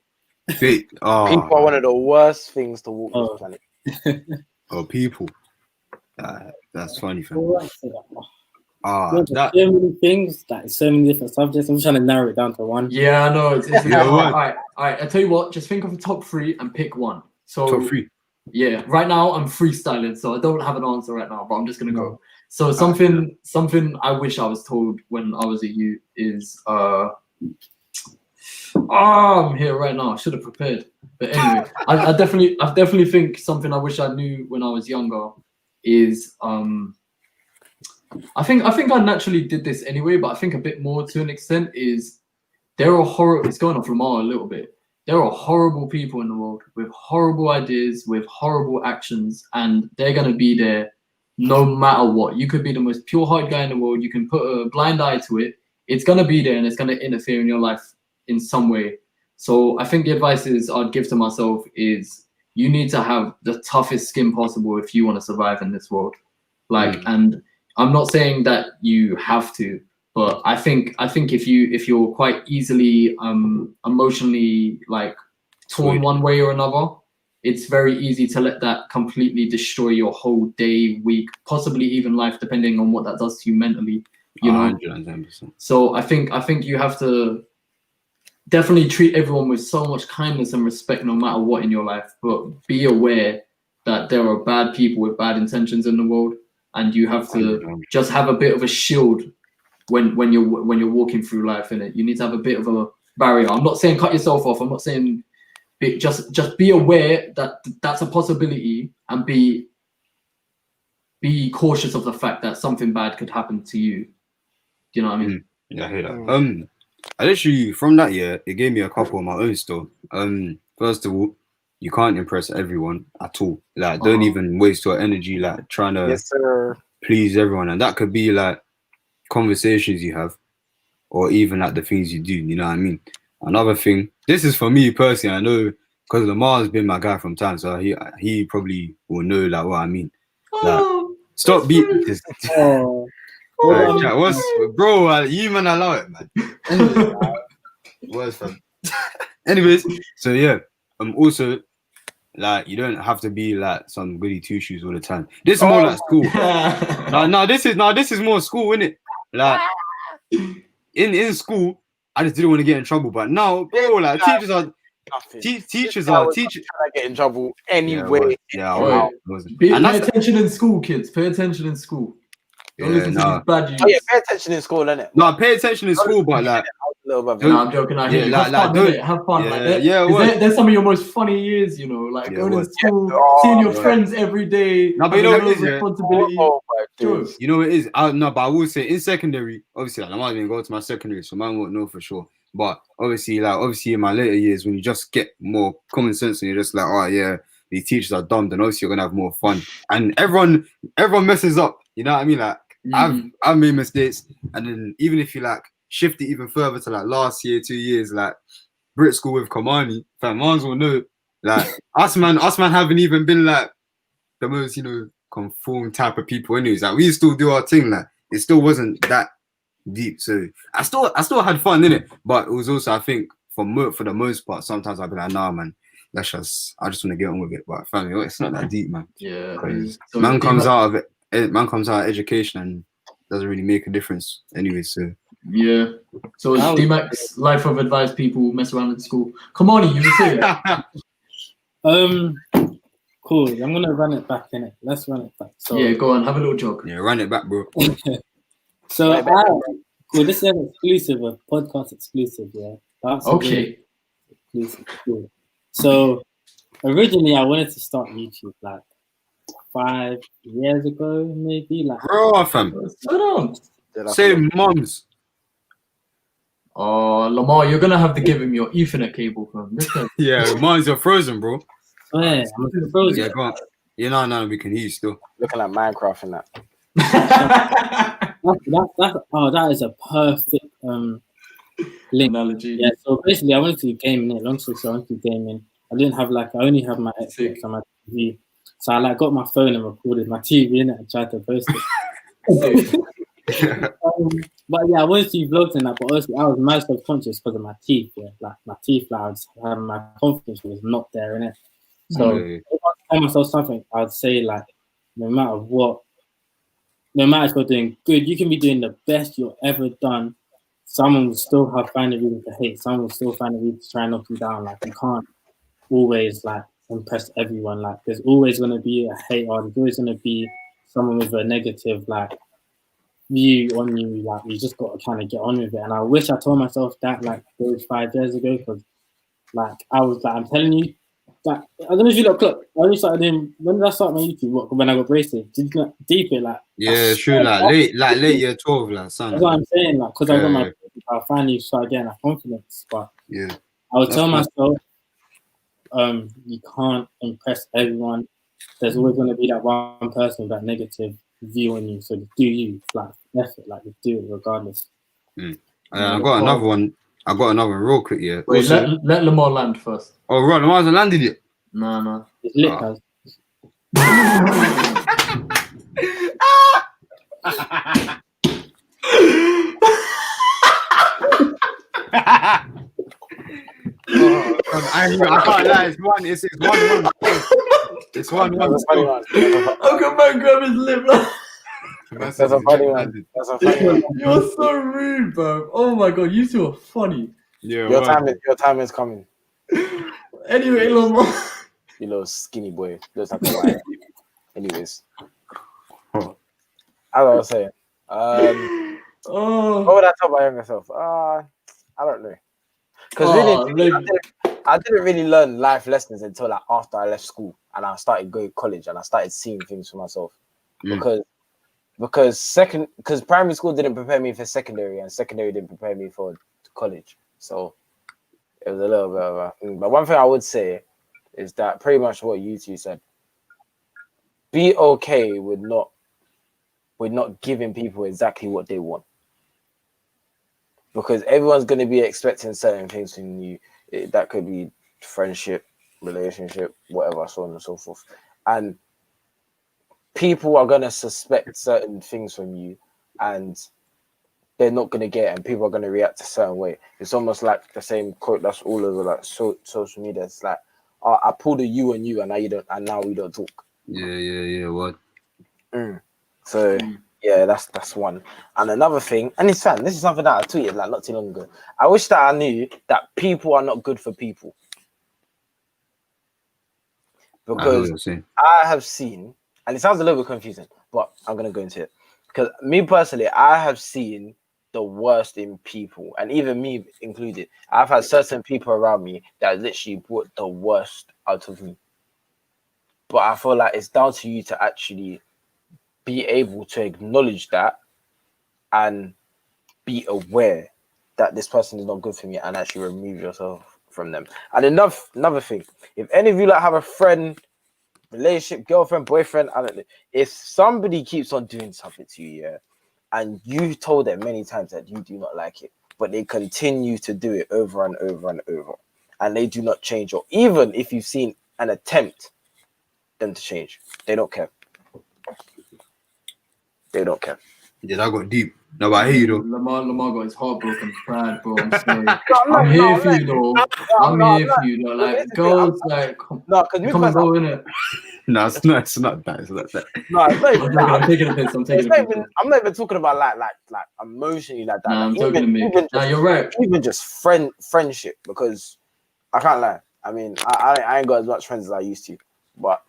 People are one of the worst things to walk this planet.
People. That's funny.
So many things, like so many different subjects. I'm trying to narrow it down to one.
Yeah, I know. It's all right. I tell you what. Just think of a top 3 and pick one. So
top 3.
Yeah. Right now I'm freestyling, so I don't have an answer right now, but I'm just gonna go. So something I wish I was told when I was a youth is I'm here right now. I should have prepared. But anyway, I definitely think something I wish I knew when I was younger is I think I naturally did this anyway, but I think a bit more to an extent is there are horrible. It's going off Lamar a little bit. There are horrible people in the world with horrible ideas, with horrible actions, and they're gonna be there no matter what. You could be the most pure-hearted guy in the world. You can put a blind eye to it. It's gonna be there, and it's gonna interfere in your life in some way. So I think the advice I'd give to myself is you need to have the toughest skin possible if you want to survive in this world. And I'm not saying that you have to, but I think if you're quite easily emotionally like torn one way or another, it's very easy to let that completely destroy your whole day, week, possibly even life, depending on what that does to you mentally.
110%.
So I think you have to definitely treat everyone with so much kindness and respect, no matter what in your life. But be aware that there are bad people with bad intentions in the world, and you have to just have a bit of a shield when you're walking through life. In it, you need to have a bit of a barrier. I'm not saying cut yourself off. I'm not saying just be aware that that's a possibility, and be cautious of the fact that something bad could happen to you. Do you know what I mean?
Yeah, I hear that. I literally from that year, it gave me a couple of my own stuff. First of all, you can't impress everyone at all. Like, don't even waste your energy like trying to please everyone, and that could be like conversations you have, or even like the things you do. You know what I mean? Another thing, this is for me personally. I know because Lamar has been my guy from time, so he probably will know like what I mean. Like, stop beating this. What's bro? You man allow it, man. Anyways, so yeah. Also, like you don't have to be like some goody two shoes all the time. This is more like school. This is more school, isn't it? Like in school, I just didn't want to get in trouble. But now, bro, like teachers are
trying to get in trouble anyway.
Yeah,
pay attention in school, kids. Pay attention in school. Don't listen to these bad youths.
Oh yeah, pay attention in school, innit?
No, pay attention in school, but like,
no, I'm joking. I hear you. Have fun. There's some of your most funny years, you know, like going to school, seeing your friends every day.
No, but you know what it is,
responsibility.
You know what it is. But I will say in secondary, obviously, like, I'm not even going to my secondary, so man won't know for sure. But obviously in my later years, when you just get more common sense and you're just like, oh yeah, these teachers are dumb, then obviously you're gonna have more fun. And everyone messes up. You know what I mean? Like I've made mistakes, and then even if you like shift it even further to like last year, 2 years, like Brit school with Kamani, fam, mans will know. Like us man haven't even been like the most, you know, conform type of people. Anyways, like we still do our thing. Like it still wasn't that deep. So I still had fun in it, but it was also, I think, for the most part, sometimes I'd be like, nah, man, I just want to get on with it. But family, it's not that deep, man.
Yeah,
so man comes out of it. Man comes out of education and doesn't really make a difference anyway. So
yeah. So D-Max, life of advice: people mess around in school. Come on, you say that.
Cool. I'm gonna run it back in it. Let's run it back. So
yeah, go on, have a little jog.
Yeah, run it back, bro.
So cool. This is an exclusive, a podcast exclusive. Yeah. That's
okay.
Exclusive. Cool. So originally, I wanted to start YouTube like 5 years ago, maybe. Like,
bro, fam. Say mums.
Oh, Lamar, you're gonna have to give him your Ethernet cable, fam.
Yeah, mine's you're frozen, bro.
Oh, yeah, I'm frozen.
Yeah, go on. Yeah, no, we can hear you still.
Looking like Minecraft and that.
That is a perfect link.
Analogy.
Yeah, so basically I wanted to do gaming. Long story short, I wanted to do gaming. I only have my Xbox and my TV. So I like got my phone and recorded my TV in it and tried to post it. But yeah, I wanted to do vlogs and that, but honestly, I was mad self-conscious because of my teeth. Yeah, like my teeth, like my confidence was not there in it. So if I tell myself something, I'd say like, no matter what, no matter if you're doing good, you can be doing the best you've ever done. Someone will still find a reason to hate. Someone will still find a reason to try and knock you down. Like you can't always like impress everyone. Like there's always gonna be a hater. There's always gonna be someone with a negative like view on you. Like you just got to kind of get on with it. And I wish I told myself that like those 5 years ago, because like I was like, I'm telling you. Like, I don't know if you look. I only started doing. When did I start my YouTube? When I got braces. Did you deep it like?
Yeah, true. Like late year 12, like son.
That's what I'm saying. Like, because I got my, I finally started getting that confidence. But
yeah,
I would tell myself, you can't impress everyone. There's always going to be that one person with that negative view on you. So do you like effort? Like do it regardless.
I got another one. I got another real quick, yeah.
Wait, let Lamar land first.
Oh, right, Lamar hasn't landed yet.
No.
It's lit, guys.
I can't lie. It's 1-1. It's 1-1.
Uncle Man grab his lip.
That's a funny one.
You're so rude, bro. Oh my god, you two are funny.
Yeah,
your time is coming.
Anyway, Lamar.
You little skinny boy. Looks like a lion. Anyways. As I was saying. What would I tell my younger self? I don't know. Because really, I didn't really learn life lessons until like after I left school and I started going to college and I started seeing things for myself. Because primary school didn't prepare me for secondary and secondary didn't prepare me for college. So it was a little bit of a thing. But one thing I would say is that pretty much what you two said. Be okay with not giving people exactly what they want. Because everyone's going to be expecting certain things from you. That could be friendship, relationship, whatever, so on and so forth. And people are going to suspect certain things from you and they're not going to get it, and people are going to react a certain way. It's almost like the same quote that's all over like social media. It's like, I pulled a you and you, and now you don't, and now we don't talk.
Yeah. What?
So yeah, that's one. And another thing, and it's fun. This is something that I tweeted like not too long ago. I wish that I knew that people are not good for people, because I have seen, and it sounds a little bit confusing, but I'm gonna go into it. Because me personally, I have seen the worst in people, and even me included. I've had certain people around me that literally brought the worst out of me. But I feel like it's down to you to actually be able to acknowledge that and be aware that this person is not good for me, and actually remove yourself from them. And another thing, if any of you like have a friend, relationship, girlfriend, boyfriend, I don't know, if somebody keeps on doing something to you, yeah, and you told them many times that you do not like it, but they continue to do it over and over and over, and they do not change, or even if you've seen an attempt them to change, they don't care. They don't care.
Yeah, that got deep. No, but I hear you though.
Lamar got his heart broken pride, bro. I'm sorry. I'm here for you though. I'm here for you though. Like girls, like come and go in it.
No, it's not that. It's not that.
No, it's not even
I'm taking a piss. I'm
not even talking about like emotionally like that.
Nah,
like,
I'm talking to me. Nah, you're right.
Even just friendship, because I can't lie. I mean, I ain't got as much friends as I used to, but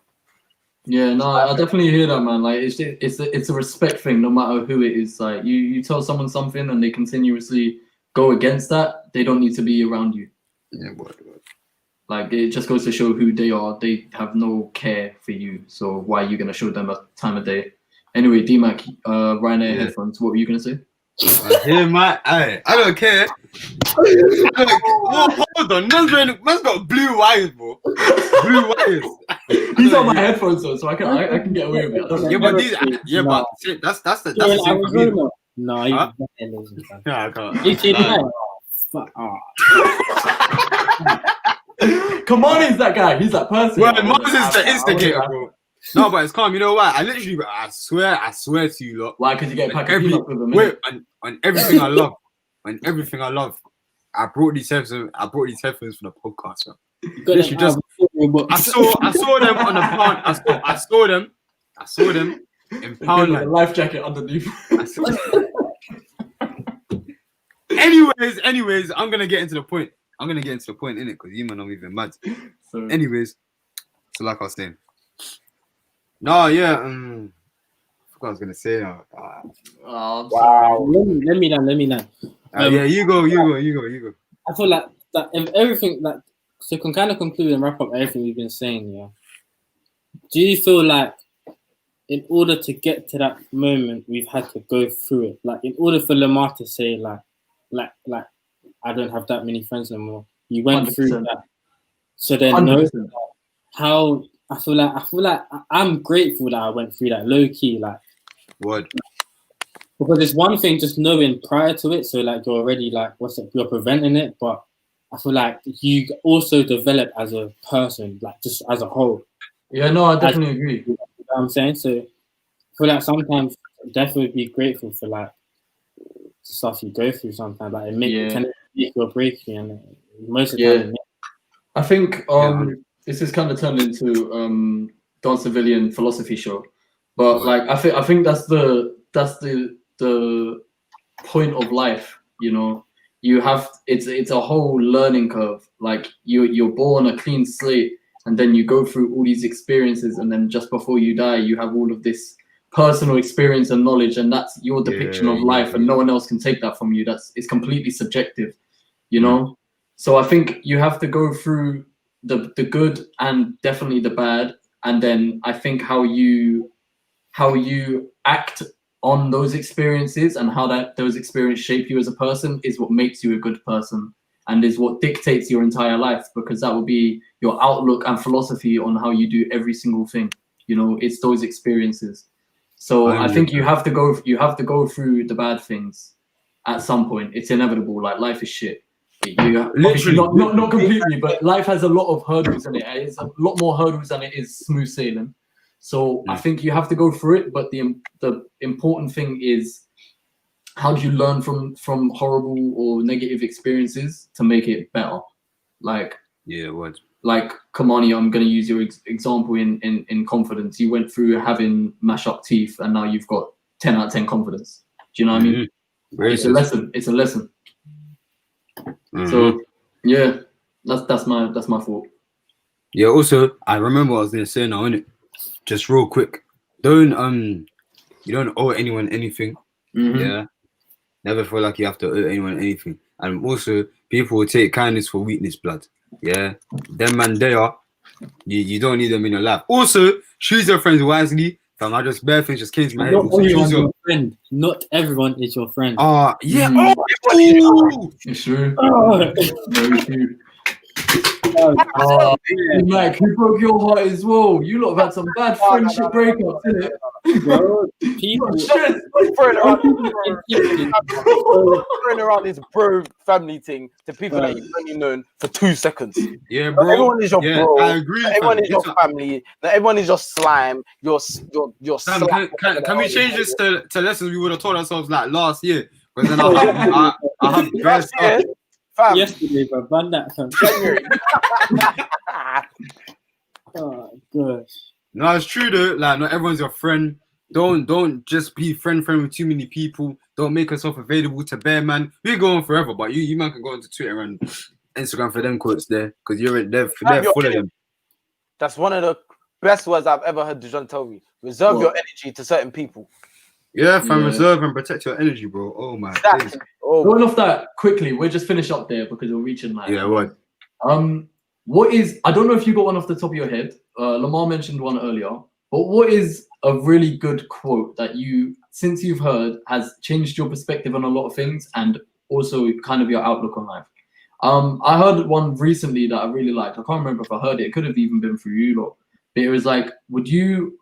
yeah, no, I definitely hear that, man. Like it's a respect thing, no matter who it is. Like you tell someone something and they continuously go against that, they don't need to be around you.
Yeah, boy.
Like it just goes to show who they are. They have no care for you. So why are you gonna show them a time of day? Anyway, D-Mac, Ryanair headphones. What were you gonna say?
I don't care. Hold on, man's got blue wires, bro. Blue wires.
These are my headphones, though, so I can get away with it.
But that's the same for me.
No, you
I can't.
Come on, he's that guy. He's that person.
Well, Moses is the instigator, bro. No, but it's calm. You know why? I swear to you, lot.
Why? Because you get packaged with them.
Wait, on everything I love, I brought these headphones for the podcast. Bro. I saw them on the pound. I saw them in pound.
Like a life jacket underneath.
Anyways, I'm gonna get into the point. In it, because you man are even mad. So. Anyways, so like I was saying. No, yeah. I forgot what I was gonna say.
Wow. Let me know.
Yeah, you go.
I feel like that if everything that so can kind of conclude and wrap up everything we've been saying. Yeah. Do you feel like in order to get to that moment, we've had to go through it? Like in order for Lamar to say like I don't have that many friends anymore. You went 100%. Through that. So then know how I feel like I'm grateful that I went through that low key, like
what?
Because it's one thing just knowing prior to it, so like you're already like you're preventing it, but I feel like you also develop as a person, like just as a whole.
Yeah, no, I definitely agree.
You know what I'm saying? So I feel like sometimes definitely be grateful for like stuff you go through sometimes. Like it can make you or break you, and most of the time.
I think this is kind of turned into Don Civilian philosophy show, but like I think that's the point of life. You know, you have it's a whole learning curve. Like you're born a clean slate, and then you go through all these experiences, and then just before you die, you have all of this personal experience and knowledge, and that's your depiction of life, and no one else can take that from you. It's completely subjective, you know. So I think you have to go through the good and definitely the bad, and then I think how you act on those experiences and how those experiences shape you as a person is what makes you a good person, and is what dictates your entire life, because that will be your outlook and philosophy on how you do every single thing. You know, it's those experiences. So I think you have to go through the bad things at some point. It's inevitable. Like life is shit. Literally, not completely, but life has a lot of hurdles in it. It's a lot more hurdles than it is smooth sailing. So I think you have to go through it. But the important thing is, how do you learn from horrible or negative experiences to make it better? Like like Kamani, I'm going to use your example in confidence. You went through having mash up teeth, and now you've got 10 out of 10 confidence. Do you know what I mean? It's a lesson. It's a lesson. So yeah, that's my thought.
Yeah. Also, I remember what I was gonna say now, innit? Just real quick. You don't owe anyone anything. Yeah. Never feel like you have to owe anyone anything. And also, people will take kindness for weakness, blood. Yeah. Them man, they are. You don't need them in your life. Also, choose your friends wisely. Fam, I just bare things just came to my head.
Not
Also,
everyone's
choose
your friend. Not everyone is your friend.
yeah.
It's true.
Oh.
Very true. Mike, who broke your heart as well? You lot have had some bad friendship breakups, innit?
Bro, people
throwing around this bro family thing to people that you've only known for 2 seconds.
Yeah, bro.
Not everyone is your bro.
I agree.
Not everyone is your family. Not everyone is your slime. Your
Sam,
slime.
can we change this to lessons we would have taught ourselves like last year? Because then I have best stuff.
Yesterday, bro. Ban that.
January.
Oh gosh.
No, it's true though. Like, not everyone's your friend. Don't just be friend with too many people. Don't make yourself available to bear man. We go on forever, but you man can go onto Twitter and Instagram for them quotes there because they're full of them.
That's one of the best words I've ever heard Dijon tell me. Reserve your energy to certain people.
Yeah, fam, reserve and protect your energy, bro. Oh my god.
Going off that quickly, we'll just finish up there because we're reaching like.
Yeah, what?
What is? I don't know if you got one off the top of your head. Lamar mentioned one earlier, but what is a really good quote that you, since you've heard, has changed your perspective on a lot of things and also kind of your outlook on life? I heard one recently that I really liked. I can't remember if I heard it. It could have even been through you lot, but it was like, would you?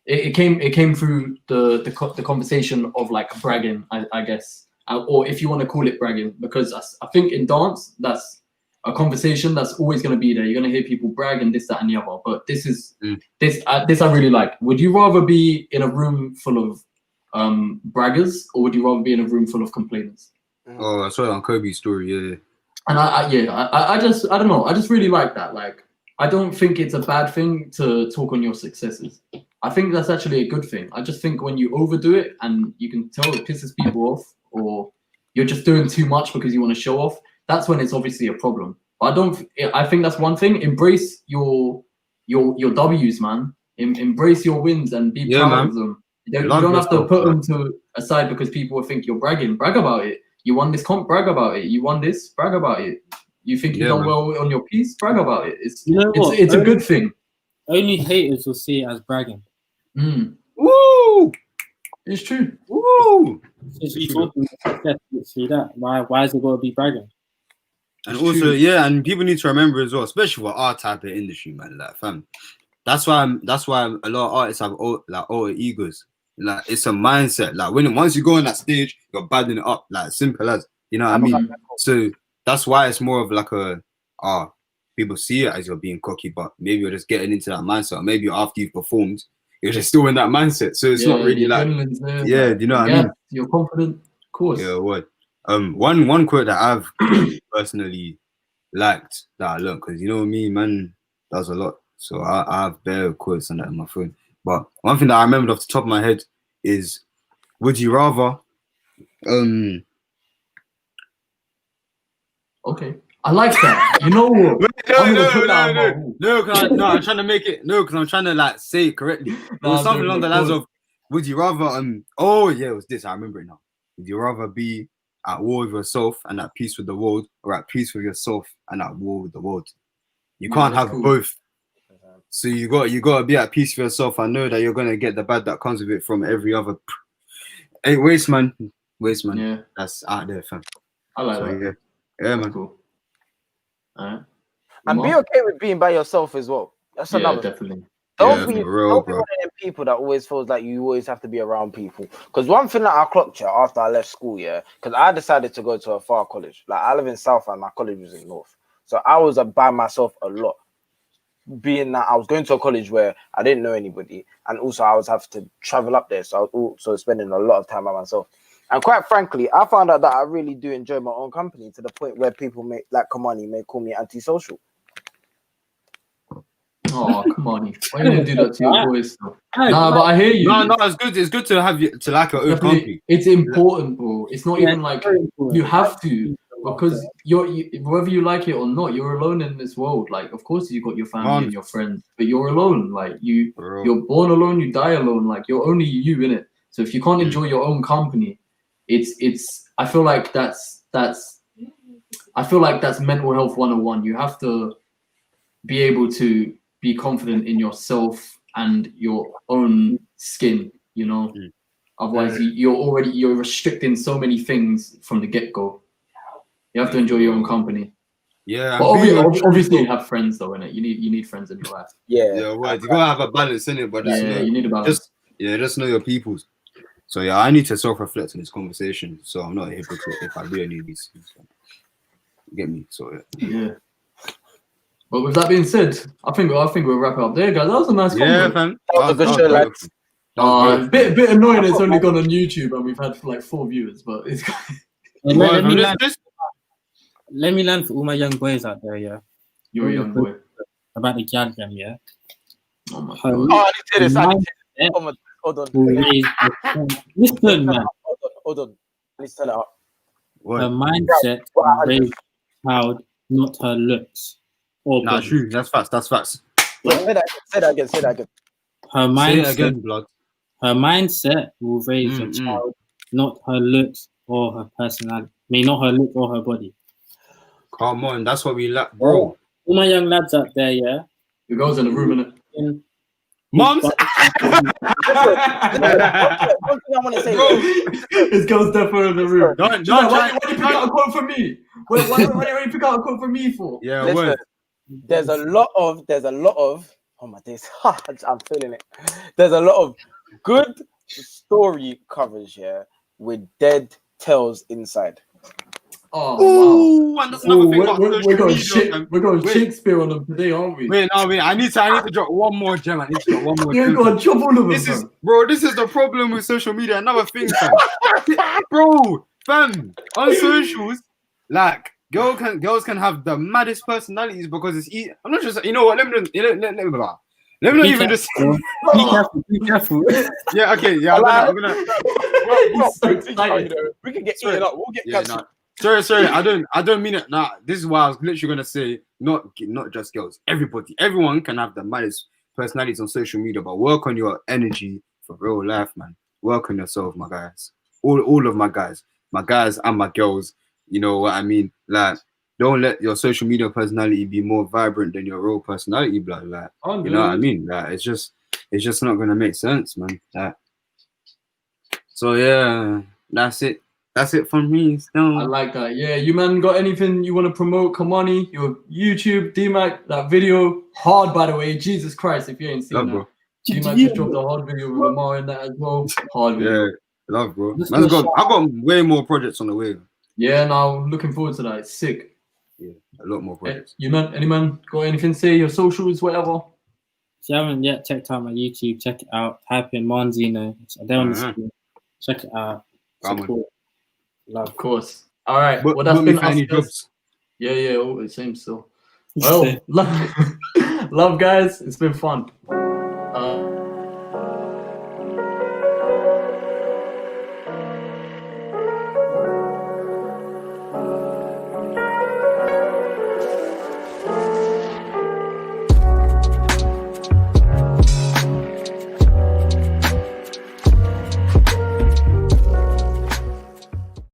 It came through the conversation of like bragging, I guess, or if you want to call it bragging, because I think in dance that's a conversation that's always going to be there. You're going to hear people brag and this, that, and the other. But this is this I really like. Would you rather be in a room full of braggers, or would you rather be in a room full of complainers?
Oh, I saw it on Kobe's story. Yeah.
And I don't know. I just really like that. Like, I don't think it's a bad thing to talk on your successes. I think that's actually a good thing. I just think when you overdo it and you can tell it pisses people off, or you're just doing too much because you want to show off, that's when it's obviously a problem. But I think that's one thing. Embrace your W's, man. Embrace your wins and be proud of them. You don't have to put them to aside because people will think you're bragging. Brag about it. You won this comp, brag about it. You won this, brag about it. You think you've done well on your piece, brag about it. It's a good thing.
Only haters will see it as bragging.
Woo!
It's true.
Woo!
See that? Why is it going to be bragging?
And also, and people need to remember as well, especially for our type of industry, man. Like, fam, that's why a lot of artists have alter egos. Like, it's a mindset. Like, once you go on that stage, you're badding it up. Like, simple as, you know what I mean? So that's why it's more of like people see it as you're being cocky, but maybe you're just getting into that mindset. Or maybe after you've performed, you're just still in that mindset. So it's not really like, do you know what I mean?
You're confident, of course.
Yeah, what? One quote that I've personally liked that I learned, because you know me, man, does a lot. So I have bare quotes on that on my phone. But one thing that I remembered off the top of my head is, would you rather
Okay. I like that. You know what?
No, I'm trying to make it. No, because I'm trying to like say it correctly. It was something along the lines of, would you rather it was this. I remember it now. Would you rather be at war with yourself and at peace with the world, or at peace with yourself and at war with the world? You can't have both. So you got to be at peace with yourself and know that you're gonna get the bad that comes with it from every other. Hey, waste man.
Yeah,
that's out there, fam.
I like that.
Yeah, man.
Cool. All right.
And be okay with being by yourself as well. That's another
definitely.
Don't be one of them people that always feels like you always have to be around people. Because one thing that I clocked after I left school, because I decided to go to a far college. Like, I live in South and my college was in North. So I was by myself a lot. Being that I was going to a college where I didn't know anybody, and also I was having to travel up there. So I was also spending a lot of time by myself. And quite frankly, I found out that I really do enjoy my own company, to the point where people like Kamani may call me antisocial.
Oh, come on. Why you gonna do that to your boys? Though?
Hey,
Nah, but I hear you.
No, it's good. It's good to have you to like your own
Definitely,
company.
it's important, bro. It's not
Yeah,
even like
very important.
you have to, because whether you like it or not, you're alone in this world. Like, of course, you got your family and your friends, but you're alone. Like you're born alone, you die alone. Like you're only you in it. So if you can't enjoy your own company, it's. I feel like that's mental health 101. You have to be able to be confident in yourself and your own skin, you know. Otherwise, you're restricting so many things from the get-go. You have to enjoy your own company.
Yeah,
But obviously you have friends though, innit? You need friends in your life.
Yeah, well, you gotta have a balance in it, but
you need a balance.
Just know your peoples. So yeah, I need to self-reflect in this conversation, so I'm not a hypocrite if I really need these things. You get me? So
yeah. But with that being said, I think we'll wrap it up there, guys. That was a nice convo.
fam.
That was a good show, lads.
A bit annoying. It's only gone on YouTube and we've had like 4 viewers, but it's.
Let me learn for all my young boys out there, yeah.
You're a young boy.
About the gal them, yeah.
Oh my
I
god.
need to hear this. Hold on.
Listen, man.
Hold on. Let's tell it up.
Her mindset raised proud, not her looks.
Nah, true. That's facts.
Say that again.
Her mindset.
Say it again, blood.
Her mindset will raise a child, not her looks or her personality. I mean, not her look or her body.
Come on, that's what we lack, bro.
All my young lads out there, yeah.
The girls in the room, innit?
Moms.
One thing I want to say.
This girl's definitely in the room.
Why
do you pick out a quote from me? Why do you pick out a quote from me for?
Yeah,
listen, there's a lot of. Oh my days, I'm feeling it. There's a lot of good story covers here with dead tails inside.
Oh wow!
And that's another thing
we're going Shakespeare on them today, aren't we?
Wait, I need to drop one more gem.
You're going to chop all of them.
This is the problem with social media. Another thing, fam. Bro, fam, on socials, like girls can have the maddest personalities because it's easy. I'm not just, you know what? Let me not even just.
Be careful.
Yeah, okay, yeah. I'm gonna.
We can get eaten up. We'll get cancelled.
Sorry. I don't mean it. Nah, this is why I was literally gonna say not just girls. Everyone can have the maddest personalities on social media, but work on your energy for real life, man. Work on yourself, my guys. All of my guys and my girls. You know what I mean? Like, don't let your social media personality be more vibrant than your real personality, blood. Like, you know what I mean? Like, it's just not gonna make sense, man. Like, so yeah, that's it. That's it from me. Still.
I like that. Yeah, you man got anything you want to promote? Kamani, your YouTube, DMAC, that video. Hard, by the way. Jesus Christ, if you ain't seen that. DMAC just dropped a hard video with Lamar in that as well. Hard video.
Yeah, love, bro. I got way more projects on the way.
Yeah, now looking forward to that. It's sick.
Yeah, a lot more projects.
Any man got anything to say? Your socials, whatever?
If you haven't yet checked out my YouTube, check it out. Type in Monzino. It's there on the screen. Check it out. Support. Love.
Of course. All right.
But,
well, that's been
any jobs.
Yeah. Oh, same still. Well, love, guys. It's been fun.